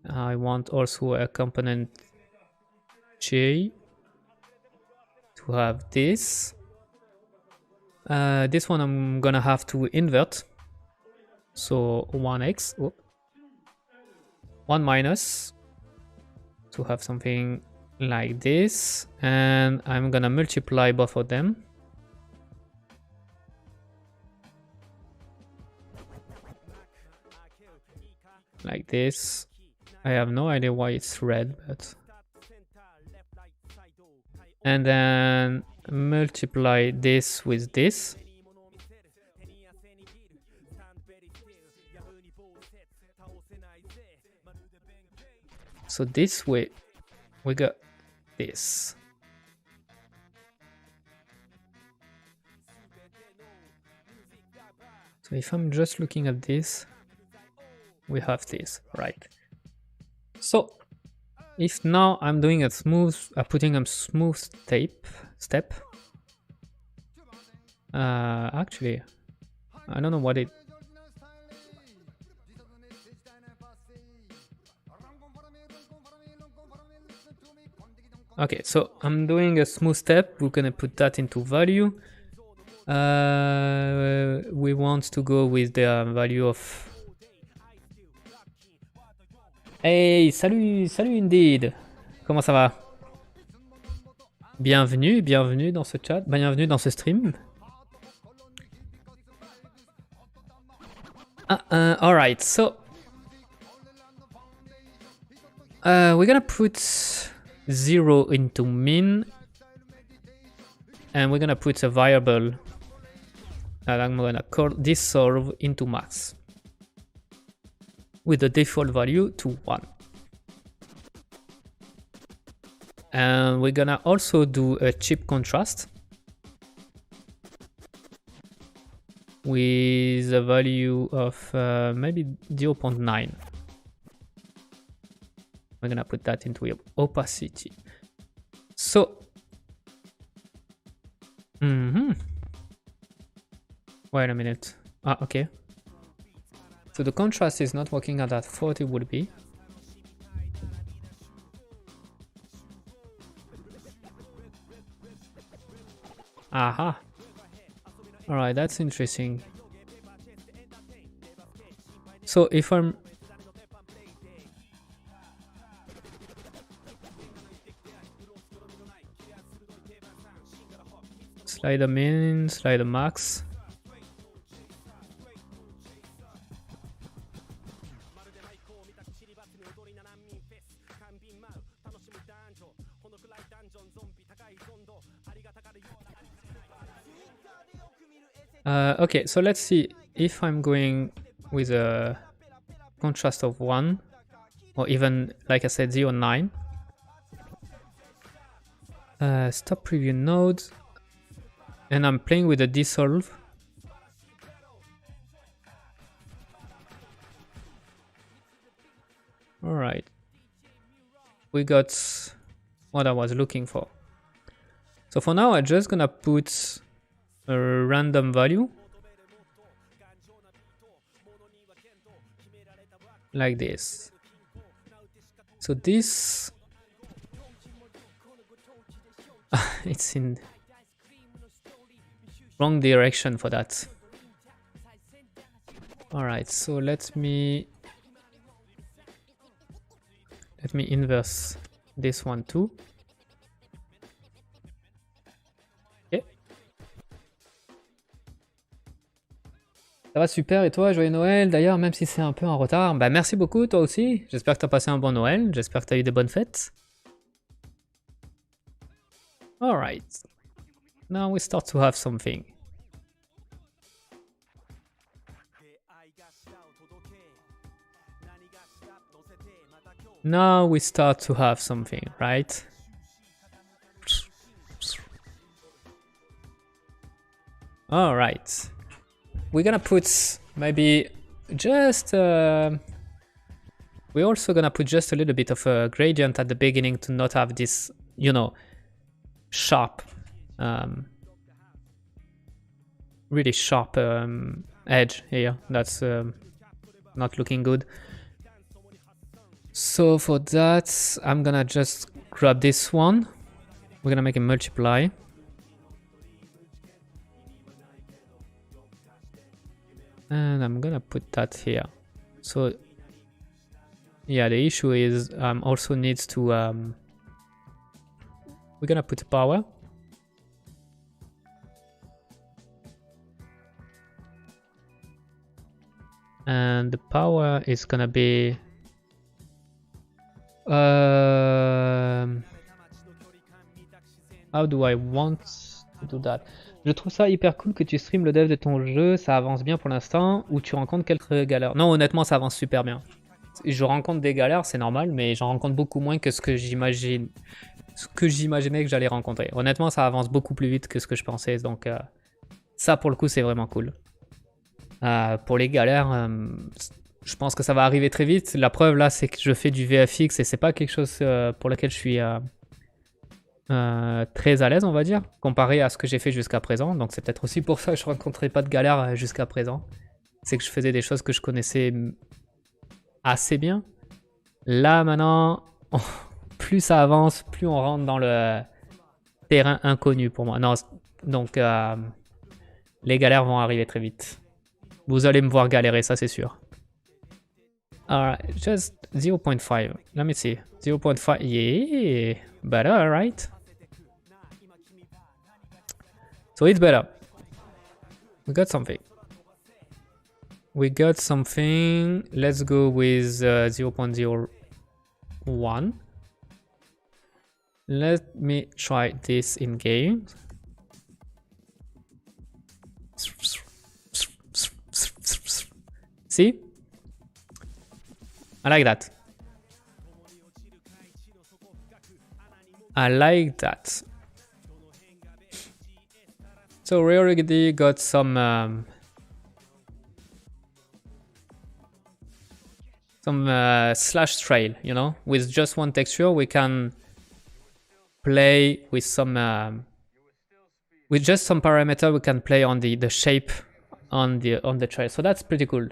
I want also a component J to have this. This one I'm gonna have to invert. So 1x, 1 minus, to have something like this. And I'm gonna multiply both of them. Like this. I have no idea why it's red, but... And then multiply this with this. So this way, we got this. So if I'm just looking at this, we have this, right? So if now I'm doing a smooth, putting a smooth step, actually, I don't know what it. Okay, so I'm doing a smooth step. We're gonna put that into value. We want to go with the value of. Hey, salut Indeed. Comment ça va? Bienvenue dans ce chat, bienvenue dans ce stream. All right, so we're gonna put 0 into min, and we're gonna put a variable that I'm gonna call dissolve into max with the default value to 1. And we're gonna also do a chip contrast with a value of maybe 0.9. We're gonna put that into opacity. So, wait a minute. Okay. So the contrast is not working at that 40 would be. Aha. All right, that's interesting. So if I'm slide the min, slide the max. Okay, so let's see if I'm going with a contrast of 1 or even, like I said, 0.9. Stop preview node, and I'm playing with the dissolve. All right, we got what I was looking for. So for now, I'm just gonna put a random value like this. So this it's in wrong direction for that. All right, so let me inverse this one too. Ok. Ça va super, et toi, joyeux Noël. D'ailleurs, même si c'est un peu en retard, bah merci beaucoup, toi aussi. J'espère que tu as passé un bon Noël, j'espère que tu as eu des bonnes fêtes. All right, now we start to have something. Now we start to have something, right? All right. We're gonna put maybe just... we're also gonna put just a little bit of a gradient at the beginning to not have this, you know, sharp, really sharp edge here. That's not looking good. So for that, I'm gonna just grab this one. We're gonna make a multiply. And I'm gonna put that here. So yeah, the issue is also needs to we're gonna put power. And the power is gonna be how do I want to do that? Je trouve ça hyper cool que tu stream le dev de ton jeu, ça avance bien pour l'instant, ou tu rencontres quelques galères? Non, honnêtement, ça avance super bien. Je rencontre des galères, c'est normal, mais j'en rencontre beaucoup moins que ce que j'imaginais que j'allais rencontrer. Honnêtement, ça avance beaucoup plus vite que ce que je pensais, donc ça, pour le coup, c'est vraiment cool. Pour les galères, je pense que ça va arriver très vite. La preuve, là, c'est que je fais du VFX et c'est pas quelque chose pour lequel je suis très à l'aise, on va dire, comparé à ce que j'ai fait jusqu'à présent. Donc c'est peut-être aussi pour ça que je rencontrais pas de galère jusqu'à présent. C'est que je faisais des choses que je connaissais assez bien. Là, maintenant, plus ça avance, plus on rentre dans le terrain inconnu pour moi. Non, donc les galères vont arriver très vite. Vous allez me voir galérer, ça c'est sûr. Alright, just 0.5. Let me see. 0.5. Yeah, better, alright. So it's better. We got something. We got something. Let's go with 0.01. Let me try this in game. See? I like that. I like that. So we already got some slash trail, you know, with just one texture we can play with some with just some parameter we can play on the shape on the trail. So that's pretty cool.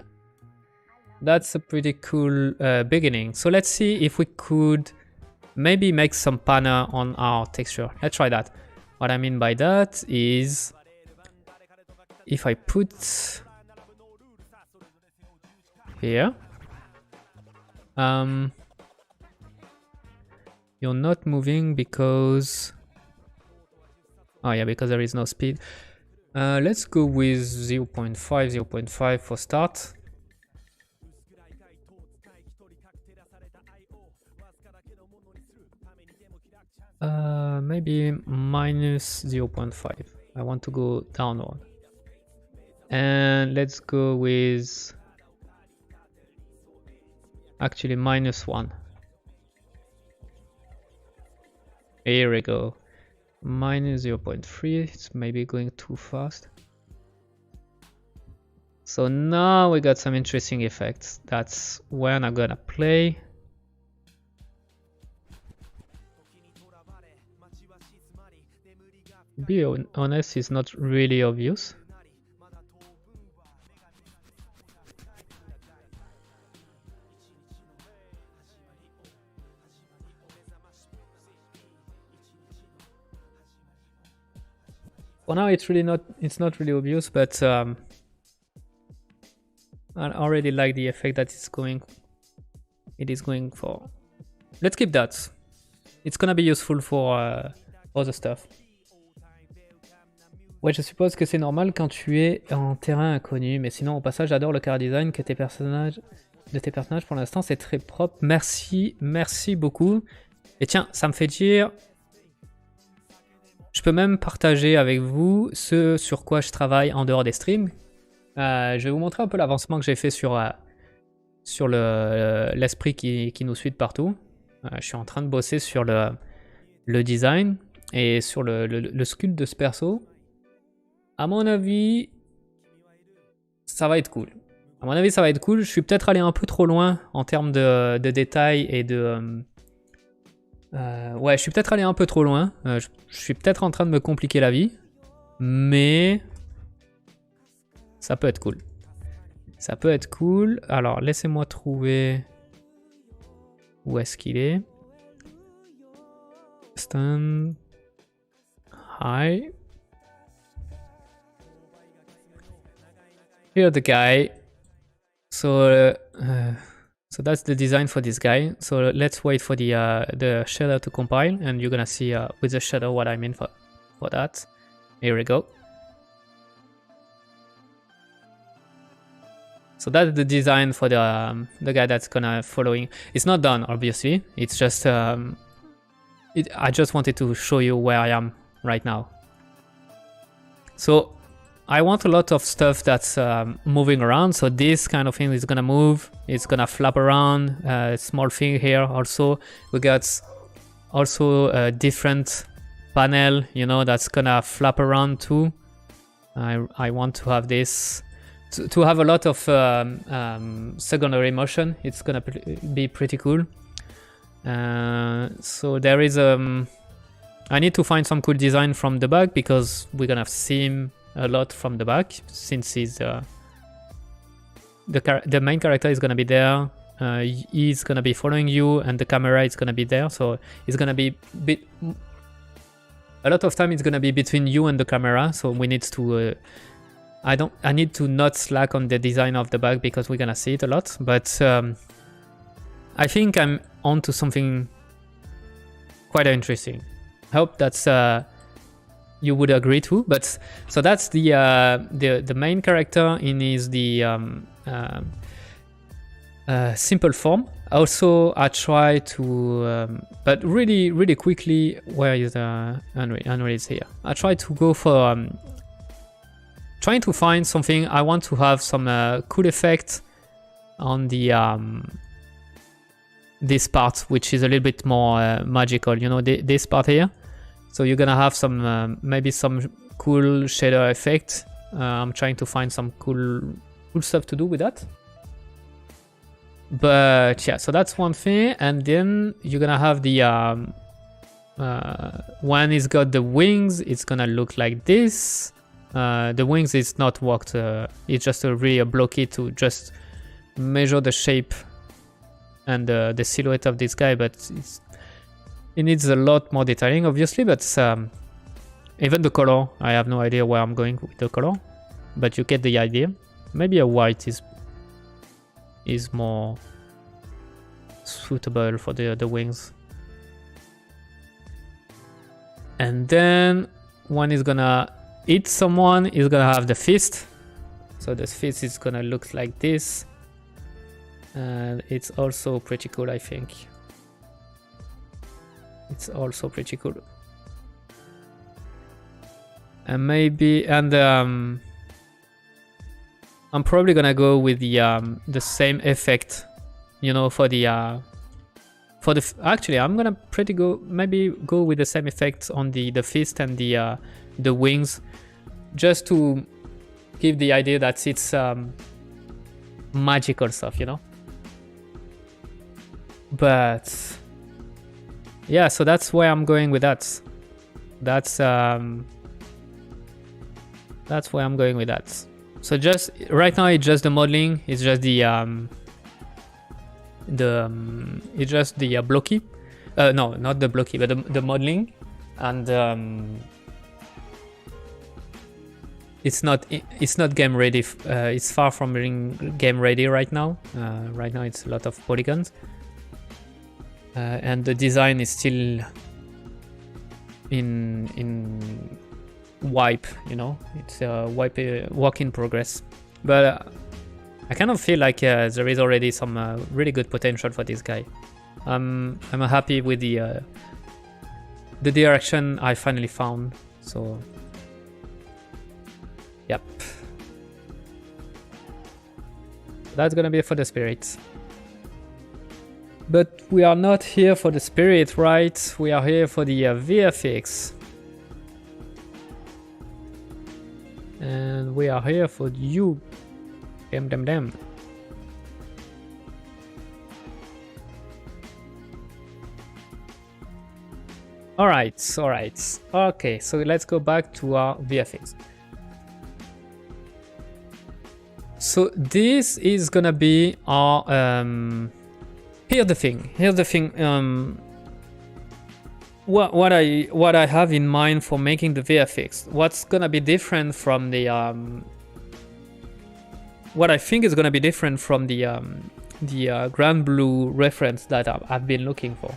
That's a pretty cool beginning. So let's see if we could maybe make some panel on our texture. Let's try that. What I mean by that is if I put here, you're not moving because, oh yeah, because there is no speed. Let's go with 0.5, 0.5 for start. Maybe minus 0.5. I want to go downward. And let's go with actually -1. Here we go. -0.3. It's maybe going too fast. So now we got some interesting effects. That's when I'm gonna play. To be honest, it's not really obvious. For now, it's not really obvious, but I I already like the effect that it is going for. Let's keep that. It's gonna be useful for other stuff. Ouais, je suppose que c'est normal quand tu es en terrain inconnu, mais sinon au passage j'adore le car design de tes personnages pour l'instant, c'est très propre. Merci beaucoup. Et tiens, ça me fait dire, je peux même partager avec vous ce sur quoi je travaille en dehors des streams. Je vais vous montrer un peu l'avancement que j'ai fait sur l'esprit qui nous suit de partout. Je suis en train de bosser sur le design et sur le sculpt de ce perso. À mon avis, ça va être cool. À mon avis, ça va être cool. Je suis peut-être allé un peu trop loin en termes de détails et de... ouais, je suis peut-être allé un peu trop loin. Je suis peut-être en train de me compliquer la vie. Mais... ça peut être cool. Ça peut être cool. Alors, laissez-moi trouver... où est-ce qu'il est? Stand... Hi. Here the guy. So that's the design for this guy. So let's wait for the shader to compile, and you're gonna see with the shadow what I mean for that. Here we go. So that's the design for the guy that's gonna following. It's not done, obviously. It's just I just wanted to show you where I am right now. So I want a lot of stuff that's moving around. So this kind of thing is gonna move. It's gonna flap around. Small thing here also. We got also a different panel, you know, that's gonna flap around too. I want to have this. To have a lot of secondary motion. It's gonna be pretty cool. So there is I need to find some cool design from the back because we're gonna see him a lot from the back since he's the main character is gonna be there. He's gonna be following you and the camera is gonna be there. So it's gonna be a lot of time. It's gonna be between you and the camera. So we need to. I need to not slack on the design of the back because we're gonna see it a lot. But I think I'm onto something quite interesting. I hope that's you would agree to. But so that's the main character in his simple form. Also, I try to, but really quickly. Where is Henry is here. I try to go for. Trying to find something. I want to have some cool effect on the this part, which is a little bit more magical. You know, this part here. So you're gonna have some maybe some cool shader effect. I'm trying to find some cool stuff to do with that. But yeah, so that's one thing. And then you're gonna have the when it's got the wings, it's gonna look like this. The wings is not worked, it's just really a blocky to just measure the shape and the silhouette of this guy, but it needs a lot more detailing, obviously. But even the color, I have no idea where I'm going with the color, but you get the idea. Maybe a white is more suitable for the wings. And then one is gonna eat someone, is gonna have the fist. So the fist is gonna look like this. And it's also pretty cool, I think. It's also pretty cool. And maybe, and I'm probably gonna go with the same effect, you know, for the actually I'm gonna maybe go with the same effect on the fist and the wings, just to give the idea that it's magical stuff, you know. But yeah, so that's where I'm going with that. That's where I'm going with that. So just right now, it's just the modeling. It's just it's just the blocky. No, not the blocky, but the modeling. And it's not game ready. It's far from being game ready right now. Right now it's a lot of polygons, and the design is still in wipe. You know, it's a work in progress. But I kind of feel like there is already some really good potential for this guy. I'm happy with the direction I finally found. So, yep. That's gonna be for the spirits. But we are not here for the spirit, right? We are here for the VFX. And we are here for you. Damn. All right. Okay, so let's go back to our VFX. So this is gonna be our Here's the thing. What I have in mind for making the VFX. What's gonna be different from the what I think is gonna be different from the Grand Blue reference that I've been looking for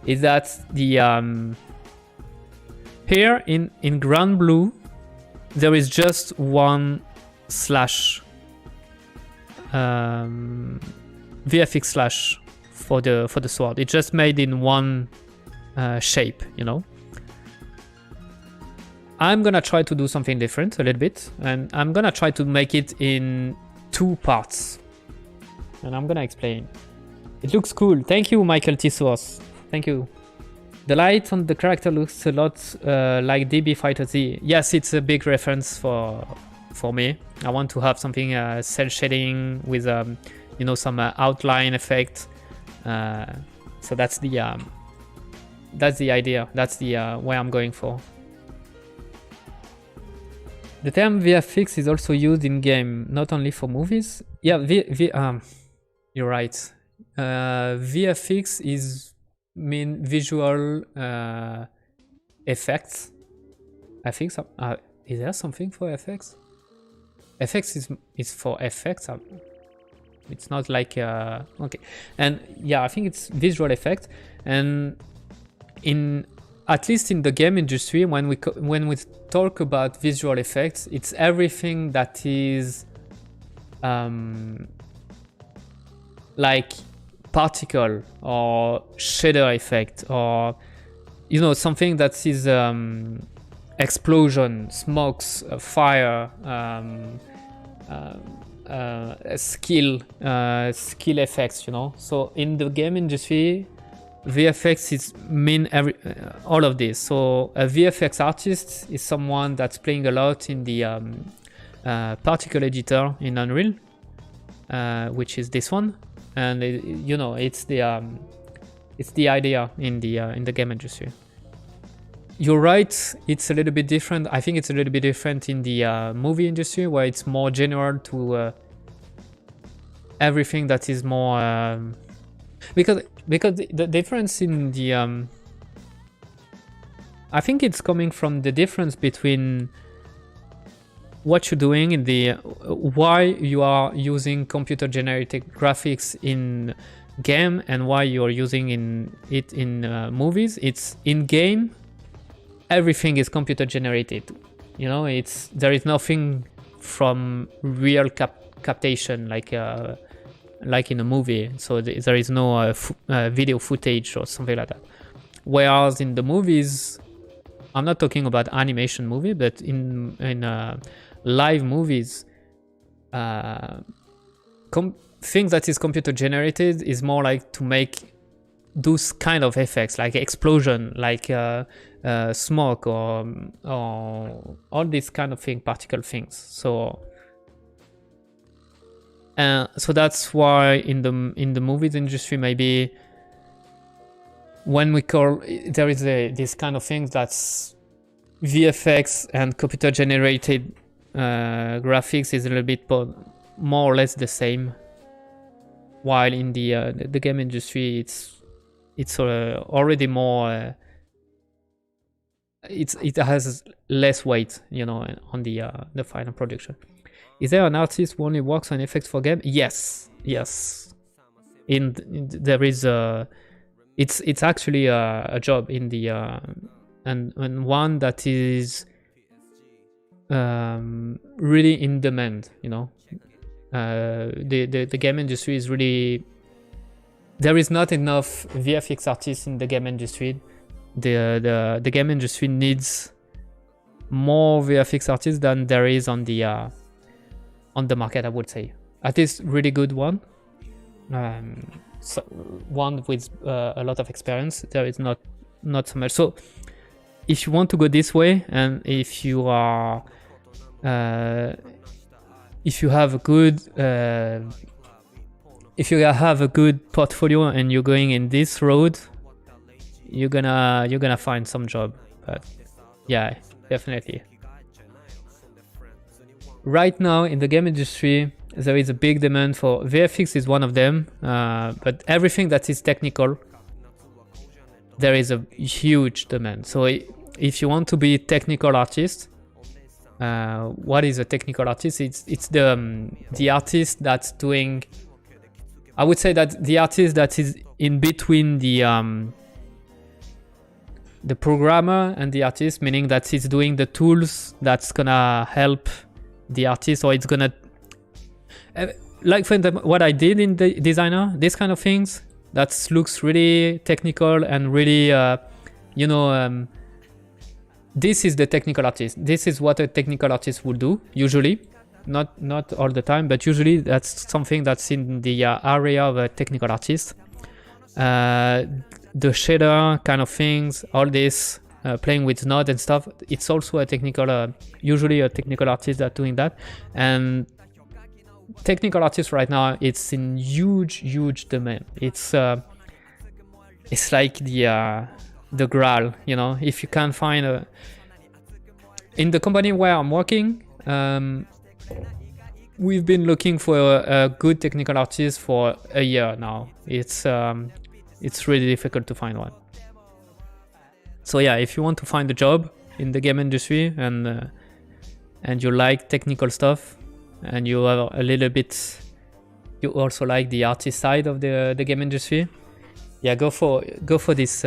is that the here in Grand Blue there is just one slash VFX slash for the sword. It's just made in one shape, you know. I'm gonna try to do something different a little bit, and I'm gonna try to make it in 2 parts, and I'm gonna explain. It looks cool. Thank you, Michael Tissos. Thank you. The light on the character looks a lot like DB Fighter Z. Yes, it's a big reference for me. I want to have something cell shading with you know, some outline effect. So that's the idea. That's the where I'm going for. The term VFX is also used in game, not only for movies. Yeah, you're right. VFX is mean visual effects. I think so. Is there something for FX? FX is for effects. It's not like okay. And yeah, I think it's visual effect. And in at least in the game industry, when we talk about visual effects, it's everything that is like particle or shader effect, or you know, something that is explosion, smokes, fire, skill effects, you know. So in the game industry, VFX is mean all of this. So a VFX artist is someone that's playing a lot in the particle editor in Unreal, which is this one, and you know, it's the idea in the game industry. You're right, it's a little bit different. I think it's a little bit different in the movie industry, where it's more general to everything that is more because the difference in the I think it's coming from the difference between what you're doing in the why you are using computer generated graphics in game and why you're using it in movies. It's in game, everything is computer generated, you know. There is nothing from real captation like in a movie, so there is no video footage or something like that. Whereas in the movies, I'm not talking about animation movie, but in live movies, things that is computer generated is more like to make those kind of effects, like explosion, like smoke, or all these kind of thing, particle things. So that's why in the movies industry, maybe when we call there is this kind of thing that's VFX and computer generated graphics is a little bit more or less the same. While in the game industry, it's already more it has less weight, you know, on the final production. Is there an artist who only works on effects for game? Yes. There is it's actually a job in the and one that is really in demand, you know. The game industry is really, there is not enough VFX artists in the game industry. The game industry needs more VFX artists than there is on the market, I would say. At least really good one. So one with a lot of experience. There is not so much. So if you want to go this way, and if you are if you have a good portfolio and you're going in this road, you're gonna find some job. But yeah, definitely. Right now in the game industry, there is a big demand for VFX is one of them, but everything that is technical, there is a huge demand. So if you want to be a technical artist, what is a technical artist? It's the artist that's doing, I would say that the artist that is in between the programmer and the artist, meaning that he's doing the tools that's gonna help the artist, or it's gonna, like for example, what I did in the designer, this kind of things that looks really technical and really you know, this is the technical artist. This is what a technical artist would do usually, not all the time, but usually that's something that's in the area of a technical artist. The shader kind of things, all this, playing with node and stuff, it's also a technical, usually a technical artist that's doing that. And technical artists right now, it's in huge demand. It's like the Graal, you know. If you can find in the company where I'm working, we've been looking for a good technical artist for a year now. It's really difficult to find one. So yeah, if you want to find a job in the game industry and you like technical stuff, and you have a little bit, you also like the artist side of the game industry, yeah, go for this.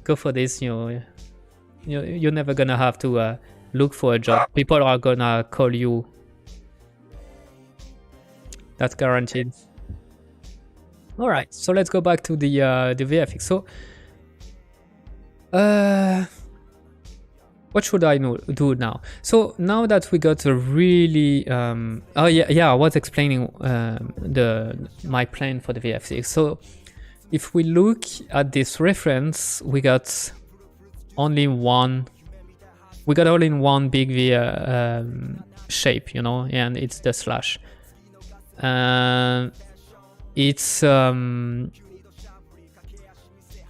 Go for this. You're never gonna have to look for a job. People are gonna call you. That's guaranteed. All right, so let's go back to the VFX. So, what should I do now? So now that we got a really, oh yeah, I was explaining my plan for the VFX. So if we look at this reference, we got only one big shape, you know, and it's the slash.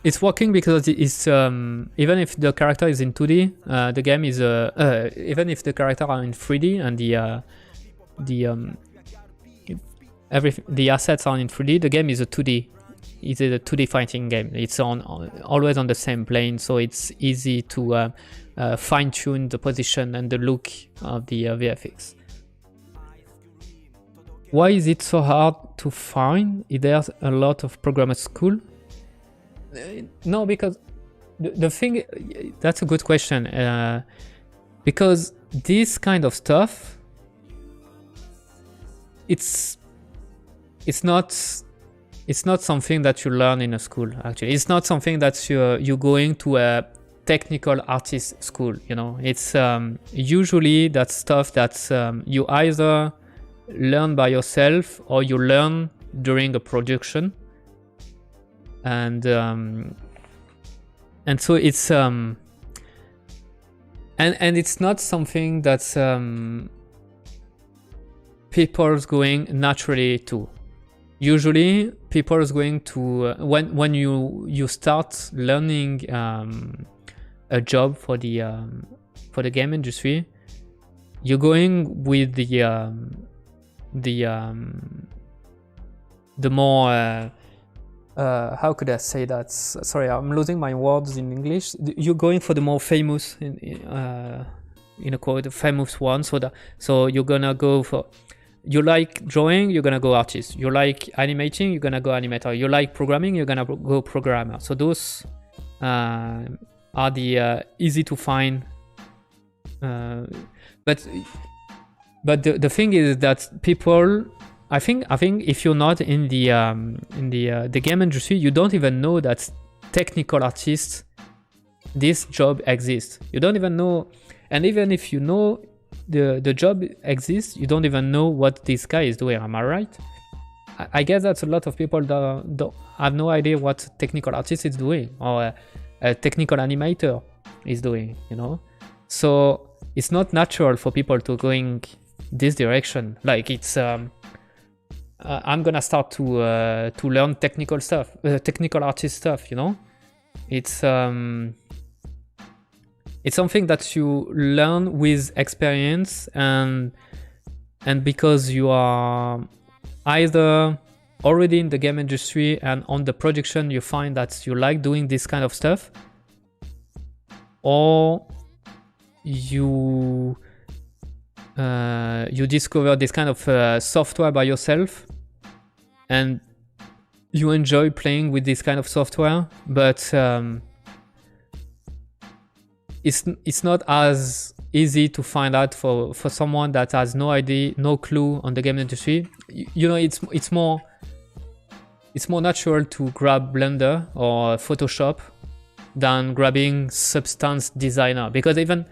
It's working because it's even if the character is in 2D, the game is even if the character are in 3D and the assets are in 3D, the game is a 2D. It's a 2D fighting game. It's always on the same plane, so it's easy to fine-tune the position and the look of the VFX. Why is it so hard to find? There's a lot of programmer school. No, because the thing, that's a good question. Because this kind of stuff, it's not something that you learn in a school. Actually, it's not something that you're going to a technical artist school. You know, it's usually that stuff that you either learn by yourself or you learn during a production. And so it's and it's not something that's people's going naturally to. Usually people's going to when you start learning a job for the game industry, you're going with the more how could I say that? Sorry, I'm losing my words in English. You're going for the more famous, in a quote, famous one. So you're gonna go for, you like drawing, you're gonna go artist. You like animating, you're gonna go animator. You like programming, you're gonna go programmer. So those are the easy to find. But the thing is that people, I think if you're not in the game industry, you don't even know that technical artists, this job exists. You don't even know, and even if you know the job exists, you don't even know what this guy is doing. Am I right? I guess that a lot of people don't have no idea what technical artist is doing, or a technical animator is doing. You know, so it's not natural for people to going this direction. Like it's I'm gonna start to learn technical stuff, technical artist stuff. You know, it's something that you learn with experience, and because you are either already in the game industry and on the production, you find that you like doing this kind of stuff, or you discover this kind of software by yourself and you enjoy playing with this kind of software, but it's not as easy to find out for someone that has no idea, no clue on the game industry. You know, it's more natural to grab Blender or Photoshop than grabbing Substance Designer, because even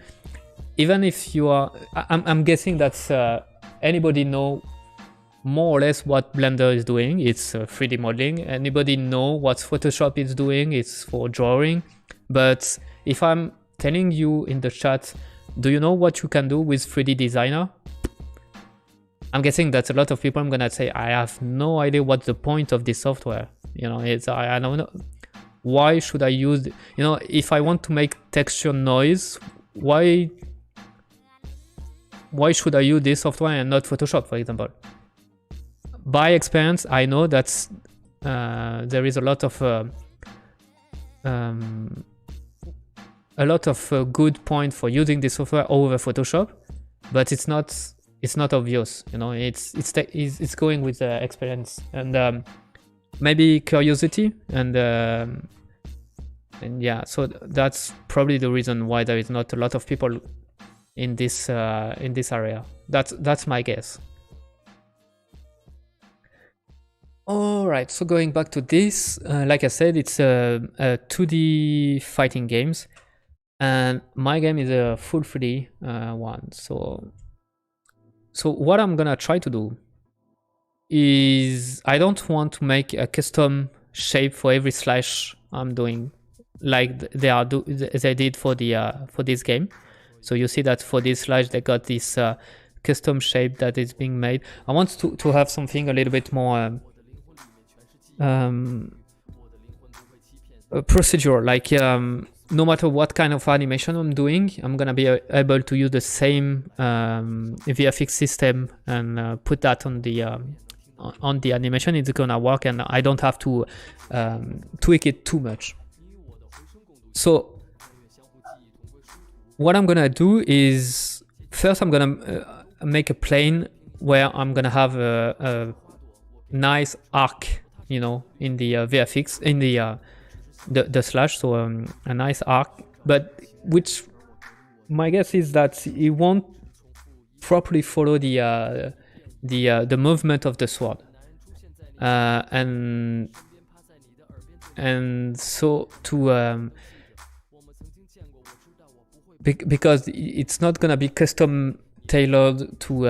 if you are, I'm guessing that anybody know more or less what Blender is doing. It's 3D modeling. Anybody know what Photoshop is doing? It's for drawing. But if I'm telling you in the chat, do you know what you can do with 3D Designer? I'm guessing that a lot of people are gonna say, I have no idea what's the point of this software. You know, it's I don't know. Why should I use, you know, if I want to make texture noise, why should I use this software and not Photoshop, for example? By experience, I know that there is a lot of good point for using this software over Photoshop, but it's not obvious. You know, it's going with experience and maybe curiosity and yeah. So that's probably the reason why there is not a lot of people in this area. That's my guess. All right, so going back to this, like I said, it's a 2D fighting games, and my game is a full 3D one. So what I'm gonna try to do is, I don't want to make a custom shape for every slash I'm doing, like they did for this game. So you see that for this slash they got this custom shape that is being made. I want to have something a little bit more procedural, like no matter what kind of animation I'm doing, I'm gonna be able to use the same VFX system and put that on the animation. It's gonna work, and I don't have to tweak it too much. So what I'm gonna do is, first I'm gonna make a plane where I'm gonna have a nice arc, you know, in the VFX, in the slash, so a nice arc, but which my guess is that it won't properly follow the movement of the sword, and so to because it's not gonna be custom tailored to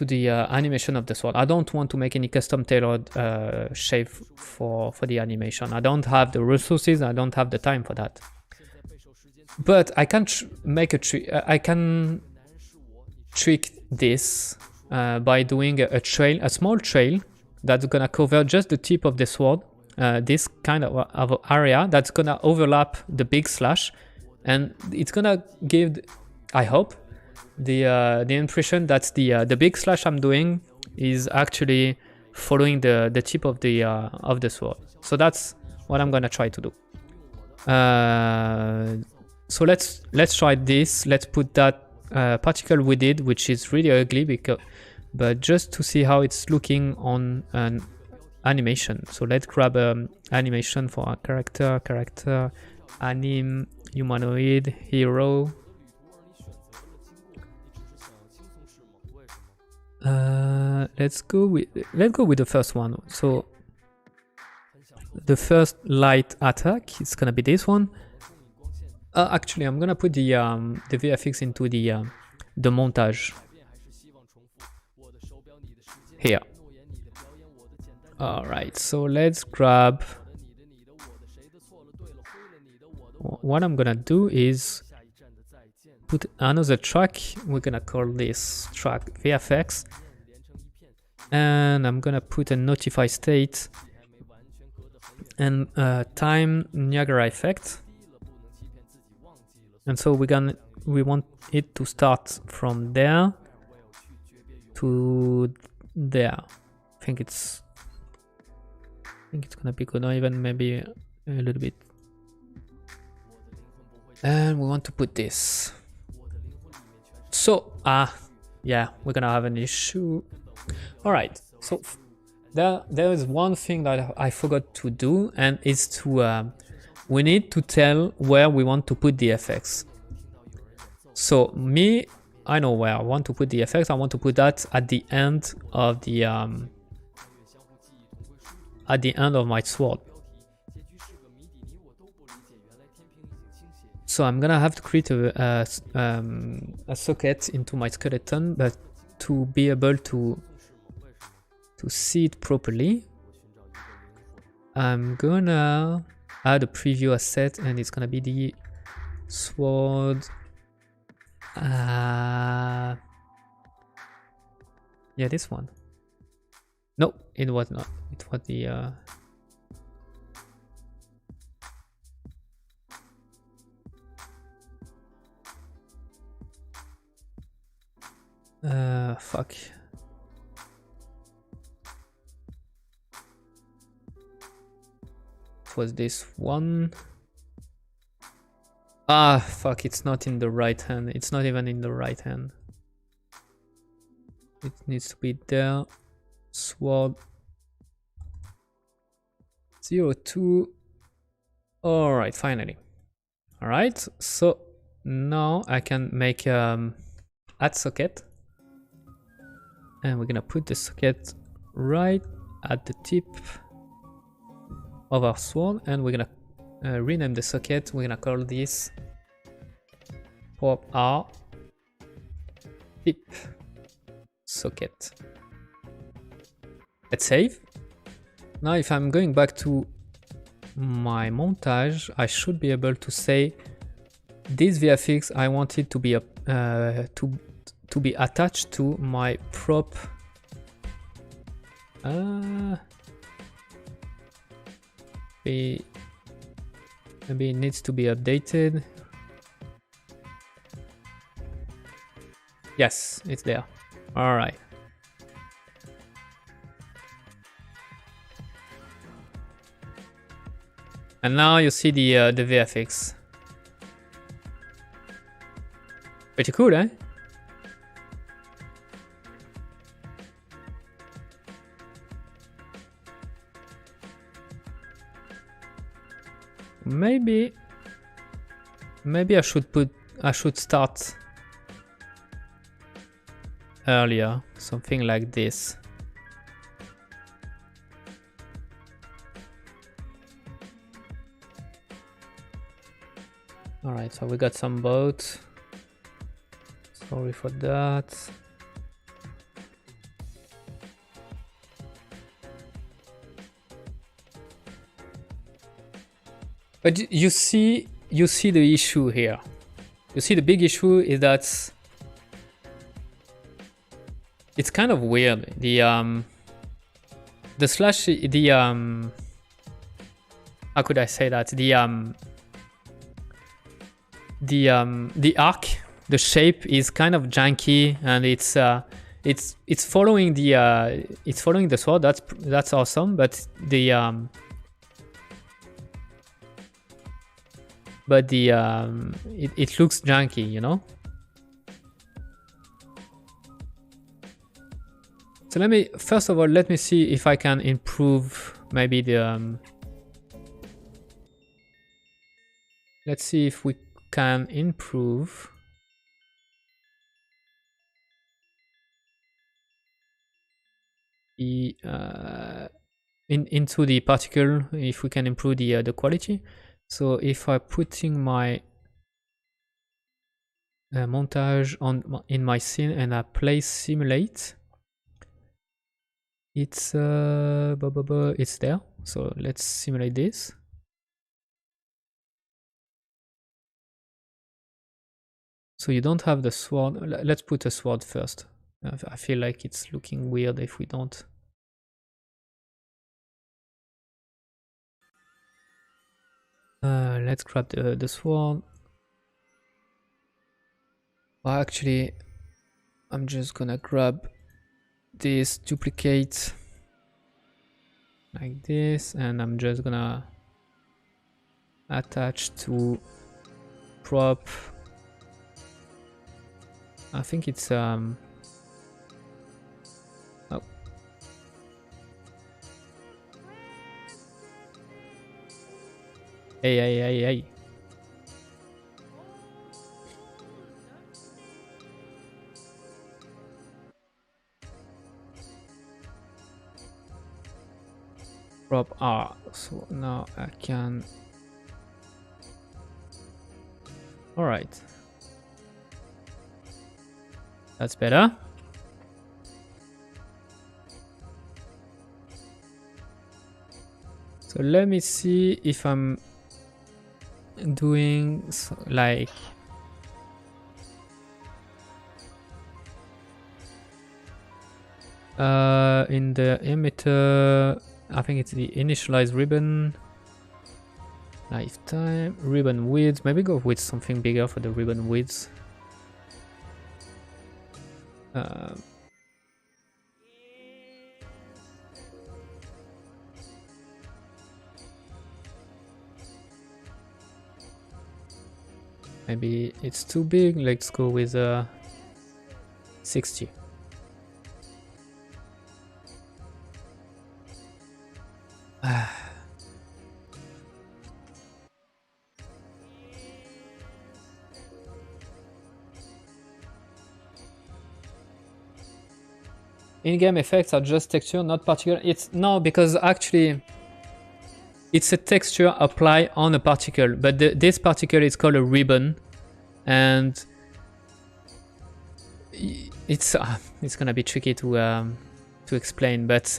the animation of the sword. I don't want to make any custom tailored shape for the animation. I don't have the resources. I don't have the time for that. But I can make I can trick this by doing a small trail that's gonna cover just the tip of the sword. This kind of area that's gonna overlap the big slash, and it's gonna give, I hope, the impression that the big slash I'm doing is actually following the tip of the sword. So that's what I'm gonna try to do. So let's try this. Let's put that particle we did, which is really ugly, but just to see how it's looking on an animation. So let's grab animation for a character, anim, humanoid, hero. Let's go with the first one. So the first light attack is gonna be this one. Actually, I'm gonna put the VFX into the montage here. All right, so let's grab. What I'm gonna do is put another track. We're gonna call this track VFX, and I'm gonna put a notify state and time Niagara effect. And so we want it to start from there to there. I think it's gonna be good, or even maybe a little bit. And we want to put this. So yeah, we're gonna have an issue. All right, so there is one thing that I forgot to do, and it's to we need to tell where we want to put the effects. So I know where I want to put the effects. I want to put that at the end of the my sword. So I'm gonna have to create a socket into my skeleton, but to be able to see it properly, I'm gonna add a preview asset, and it's gonna be the sword. Yeah, this one. No, it was not. It was the fuck. It was this one. Fuck, it's not in the right hand. It's not even in the right hand. It needs to be there. Sword 02. All right, finally. All right, so now I can make add socket, and we're gonna put the socket right at the tip of our sword, and we're gonna rename the socket. We're gonna call this pop R tip socket. Let's save. Now if I'm going back to my montage, I should be able to say this VFX I want it to be to be attached to my prop. Maybe it needs to be updated. Yes, it's there. All right. And now you see the VFX. Pretty cool, eh? Maybe I should start earlier, something like this. All right, so we got some boats. Sorry for that. But you see the issue here. You see the big issue is that it's kind of weird. The slash, how could I say that? The arc, the shape is kind of janky, and it's following the sword. That's awesome, but it looks janky, you know. So first of all, let me see if I can improve maybe the let's see if we can improve the into the particle, if we can improve the quality. So if I'm putting my montage in my scene and I play simulate, it's there. So let's simulate this. So you don't have the sword. Let's put a sword first. I feel like it's looking weird if we don't. Let's grab the sword. Well, actually, I'm just gonna grab this, duplicate like this, and I'm just gonna attach to prop. I think it's oh. Hey. Prop R. So now I can. All right. That's better. So let me see if I'm doing like in the emitter, I think it's the initialize ribbon, lifetime, ribbon width. Maybe go with something bigger for the ribbon width. Maybe it's too big. Let's go with 60. In-game effects are just texture, not particle. It's no, because actually it's a texture applied on a particle, but this particle is called a ribbon, and it's gonna be tricky to explain. But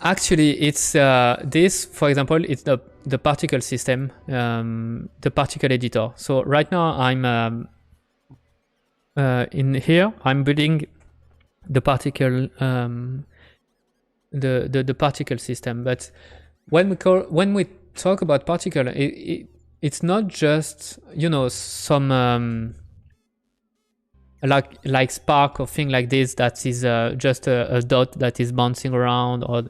actually, it's this, for example, it's the particle system, the particle editor. So right now I'm in here. I'm building the particle the particle system, but when we talk about particle, it's not just, you know, some like spark or thing like this that is just a dot that is bouncing around, or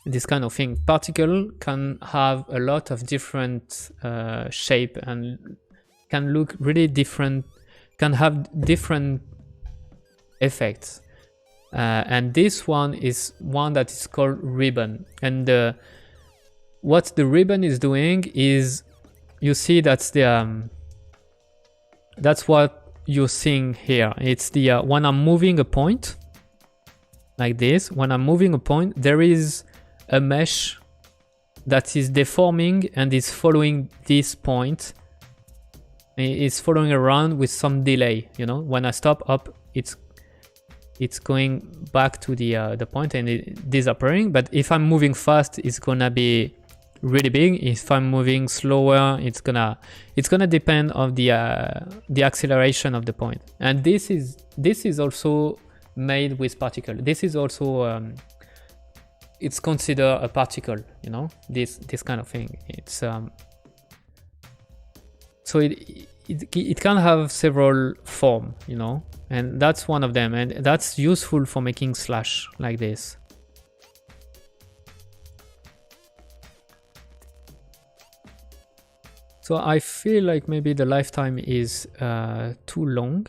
this kind of thing. Particle can have a lot of different shape and can look really different, can have different effects. And this one is one that is called ribbon. And what the ribbon is doing is, you see that's the that's what you're seeing here. It's the when I'm moving a point like this, when I'm moving a point, there is a mesh that is deforming and is following this point. It's following around with some delay, you know. When I stop up, it's going back to the point and it disappearing. But if I'm moving fast, it's gonna be really big. If I'm moving slower, it's gonna depend on the acceleration of the point. And this is also made with particle. This is also it's considered a particle, you know, this kind of thing. It's so it can have several form, you know, and that's one of them, and that's useful for making slash like this. So I feel like maybe the lifetime is too long.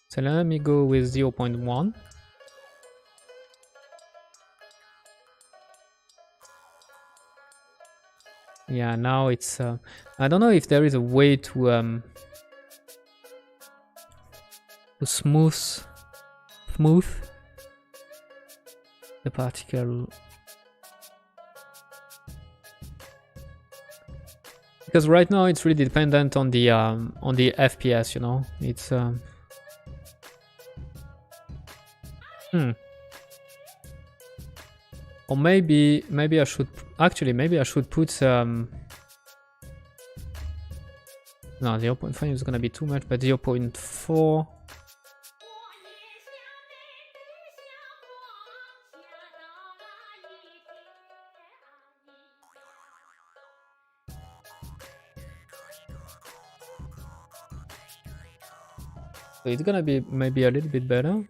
So let me go with 0.1. Yeah, now it's I don't know if there is a way to smooth the particle, because right now it's really dependent on the FPS, you know. It's or maybe I should put no, 0.5 is gonna be too much, but 0.4. So it's gonna be maybe a little bit better.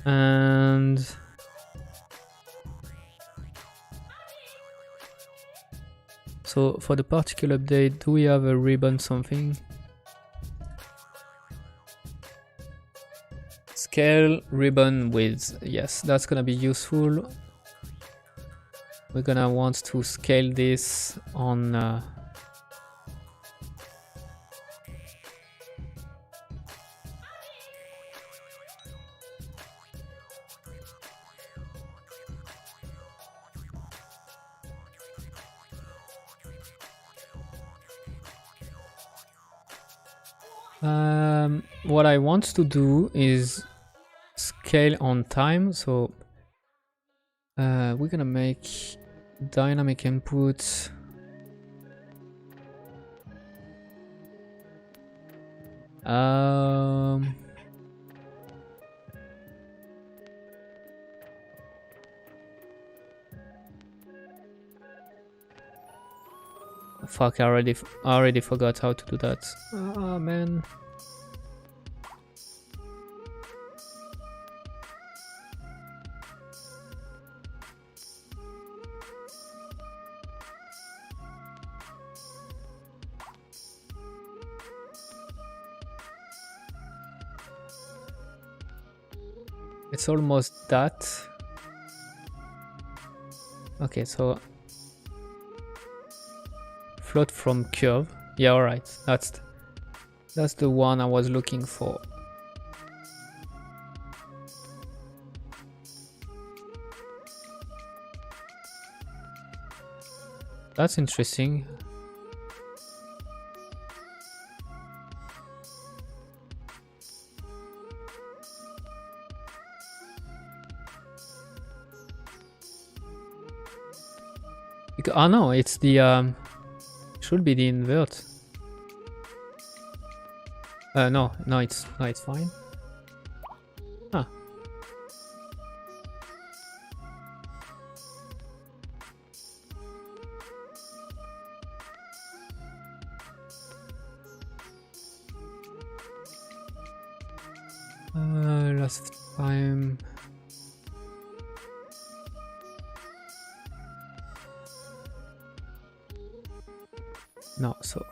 And so for the particle update, do we have a ribbon something? Scale ribbon width. Yes, that's gonna be useful. We're gonna want to scale this on what I want to do is scale on time. So we're gonna make dynamic input fuck, I already forgot how to do that. Oh man. It's almost that. Okay, so float from curve. Yeah, all right. That's the one I was looking for. That's interesting. Oh no, it's the should be the invert. No, it's fine. Huh. Last time. No, so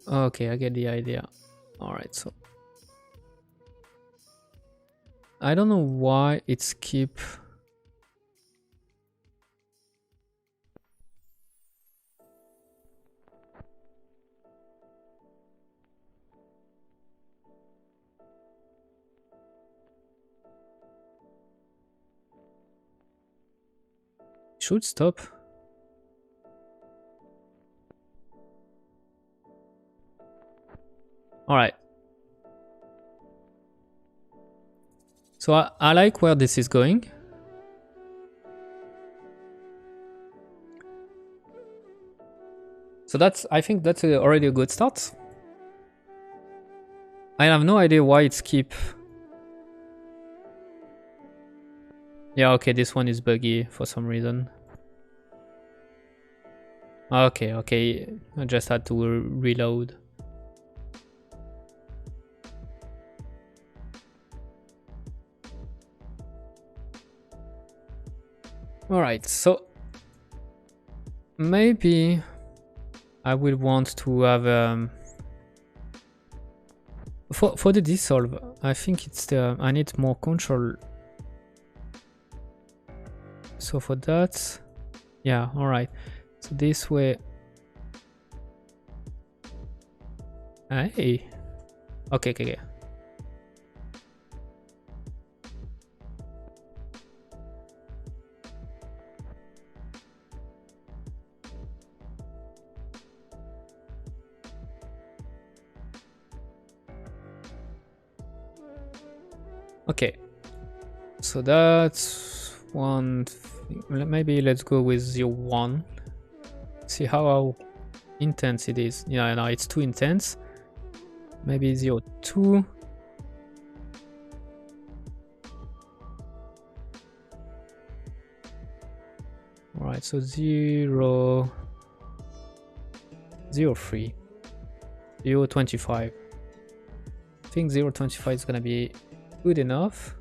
okay, I get the idea. All right, so I don't know why it's keep. Should stop. All right. So I like where this is going. So that's, I think that's already a good start. I have no idea why it's keep. Yeah, okay, this one is buggy for some reason. Okay, okay, I just had to reload. Alright, so maybe I will want to have for the dissolve, I think it's the I need more control. So for that, yeah, alright. So this way. Hey. Okay, okay, okay. Okay, so that's one thing. Maybe let's go with 0.1. See how intense it is. Yeah, no, it's too intense. Maybe 0.2. Alright, so 0.3. 0.25. I think 0.25 is gonna be good enough.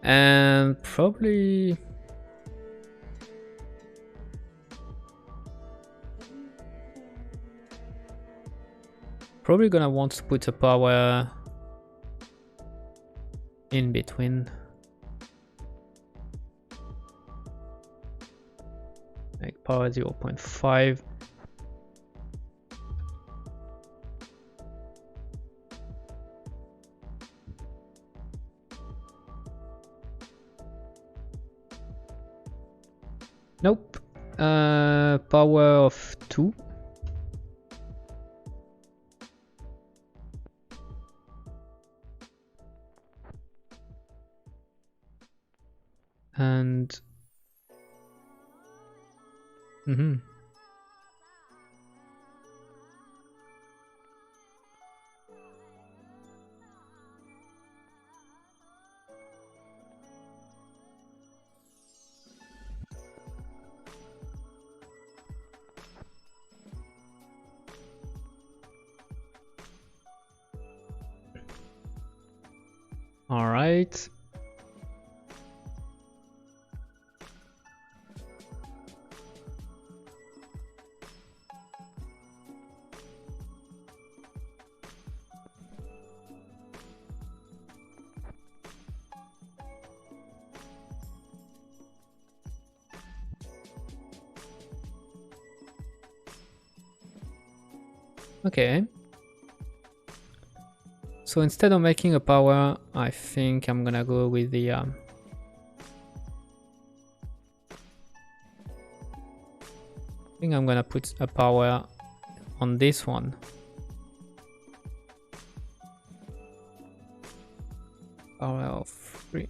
And probably gonna want to put a power in between, like power 0.5. Nope. Power of 2. And all right. Okay. So instead of making a power, I think I'm gonna go with the I think I'm gonna put a power on this one. Power of 3.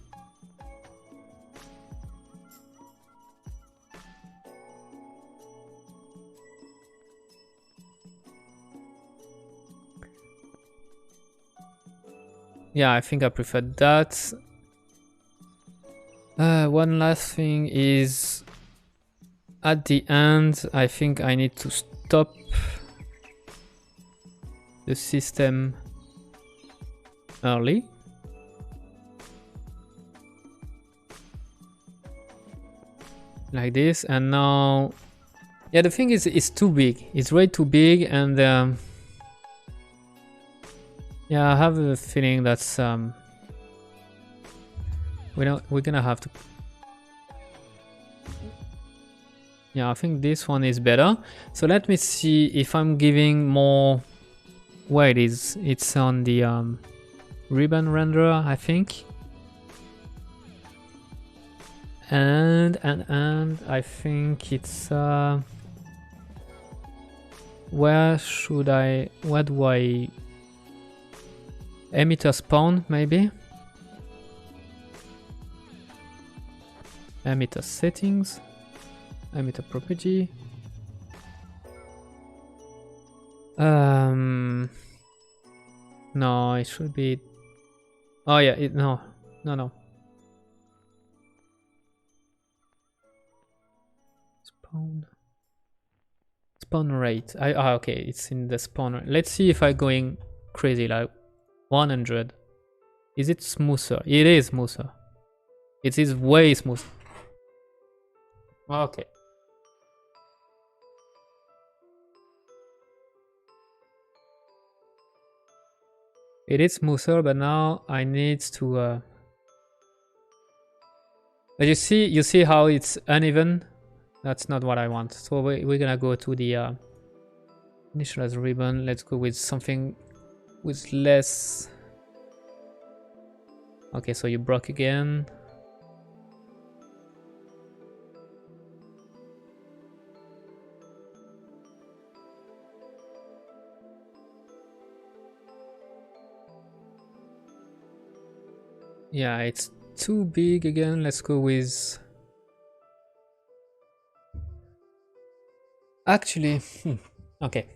Yeah, I think I prefer that. One last thing is at the end, I think I need to stop the system early. Like this, and now, yeah, the thing is, it's too big. It's way too big, and yeah, I have a feeling that's we're gonna have to. Yeah, I think this one is better. So let me see if I'm giving more. Where it is? It's on the ribbon renderer, I think. And I think it's where do I emitter spawn, maybe? Emitter settings. emitter property. No, it should be. Oh yeah, no. Spawn rate. Okay, it's in the spawn rate. Let's see if I'm going crazy, like 100. Is it smoother? It is smoother. It is way smoother. Okay. It is smoother, but now I need to. But you see how it's uneven. That's not what I want. So we're gonna go to the initialize ribbon. Let's go with something with less. Okay, so you broke again. Yeah, it's too big again. Let's go with. Actually, okay.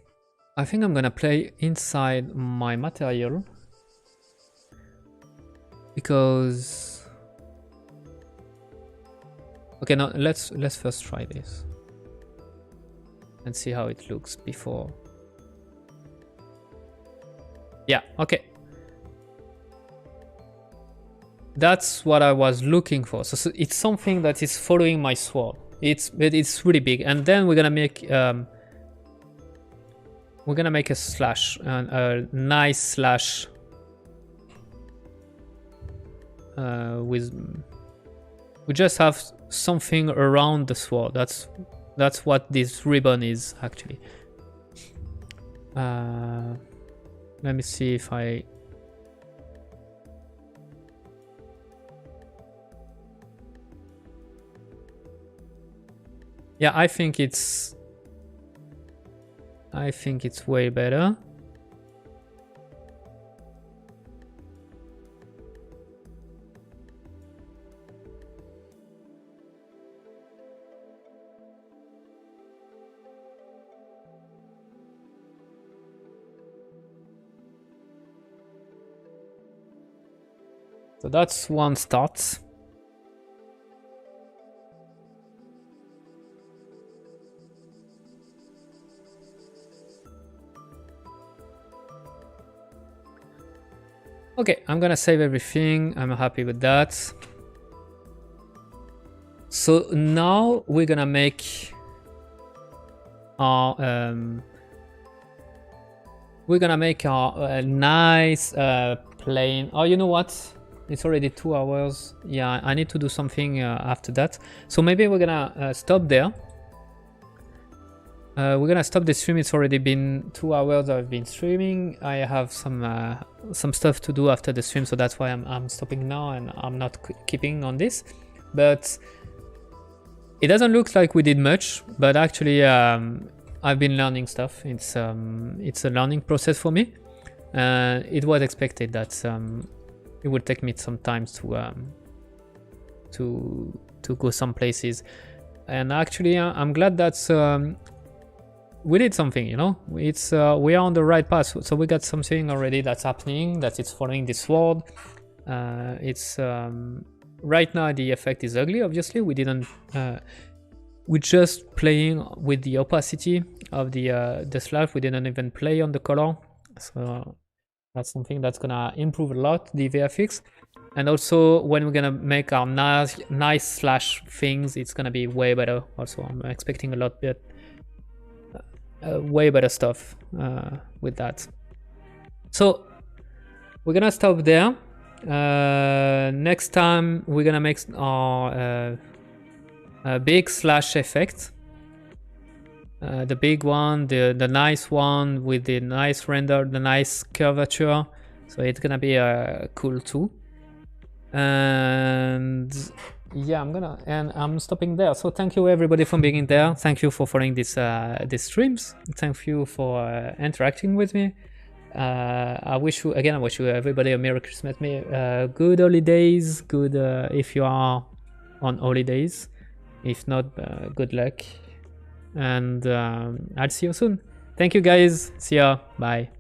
I think I'm gonna play inside my material because. Okay, now let's first try this and see how it looks before. Yeah, okay. That's what I was looking for. So it's something that is following my sword. It's really big, and then we're gonna make a slash, a nice slash with. We just have something around the sword. That's what this ribbon is actually. Let me see if I. Yeah, I think it's way better. So that's one start. Okay, I'm gonna save everything. I'm happy with that. So now we're gonna make our nice plane. Oh, you know what? It's already 2 hours. Yeah, I need to do something after that. So maybe we're gonna stop there. We're gonna stop the stream. It's already been 2 hours I've been streaming. I have some stuff to do after the stream, so that's why I'm stopping now and I'm not keeping on this. But it doesn't look like we did much, but actually I've been learning stuff. It's a learning process for me. It was expected that it would take me some time to go some places, and actually I'm glad that we did something, you know. It's we are on the right path, so we got something already that's happening, that it's following this sword. It's right now the effect is ugly. Obviously, we didn't. We're just playing with the opacity of the slash. We didn't even play on the color, so that's something that's gonna improve a lot the VFX. And also, when we're gonna make our nice slash things, it's gonna be way better. Also, I'm expecting a lot better. Way better stuff with that. So we're gonna stop there. Next time we're gonna make our big slash effect, the big one, the nice one with the nice render, the nice curvature. So it's gonna be cool too. And yeah, I'm stopping there. So thank you everybody for being there. Thank you for following these streams. Thank you for interacting with me. I wish you everybody a Merry Christmas, good holidays, good if you are on holidays. If not, good luck. And I'll see you soon. Thank you guys. See ya. Bye.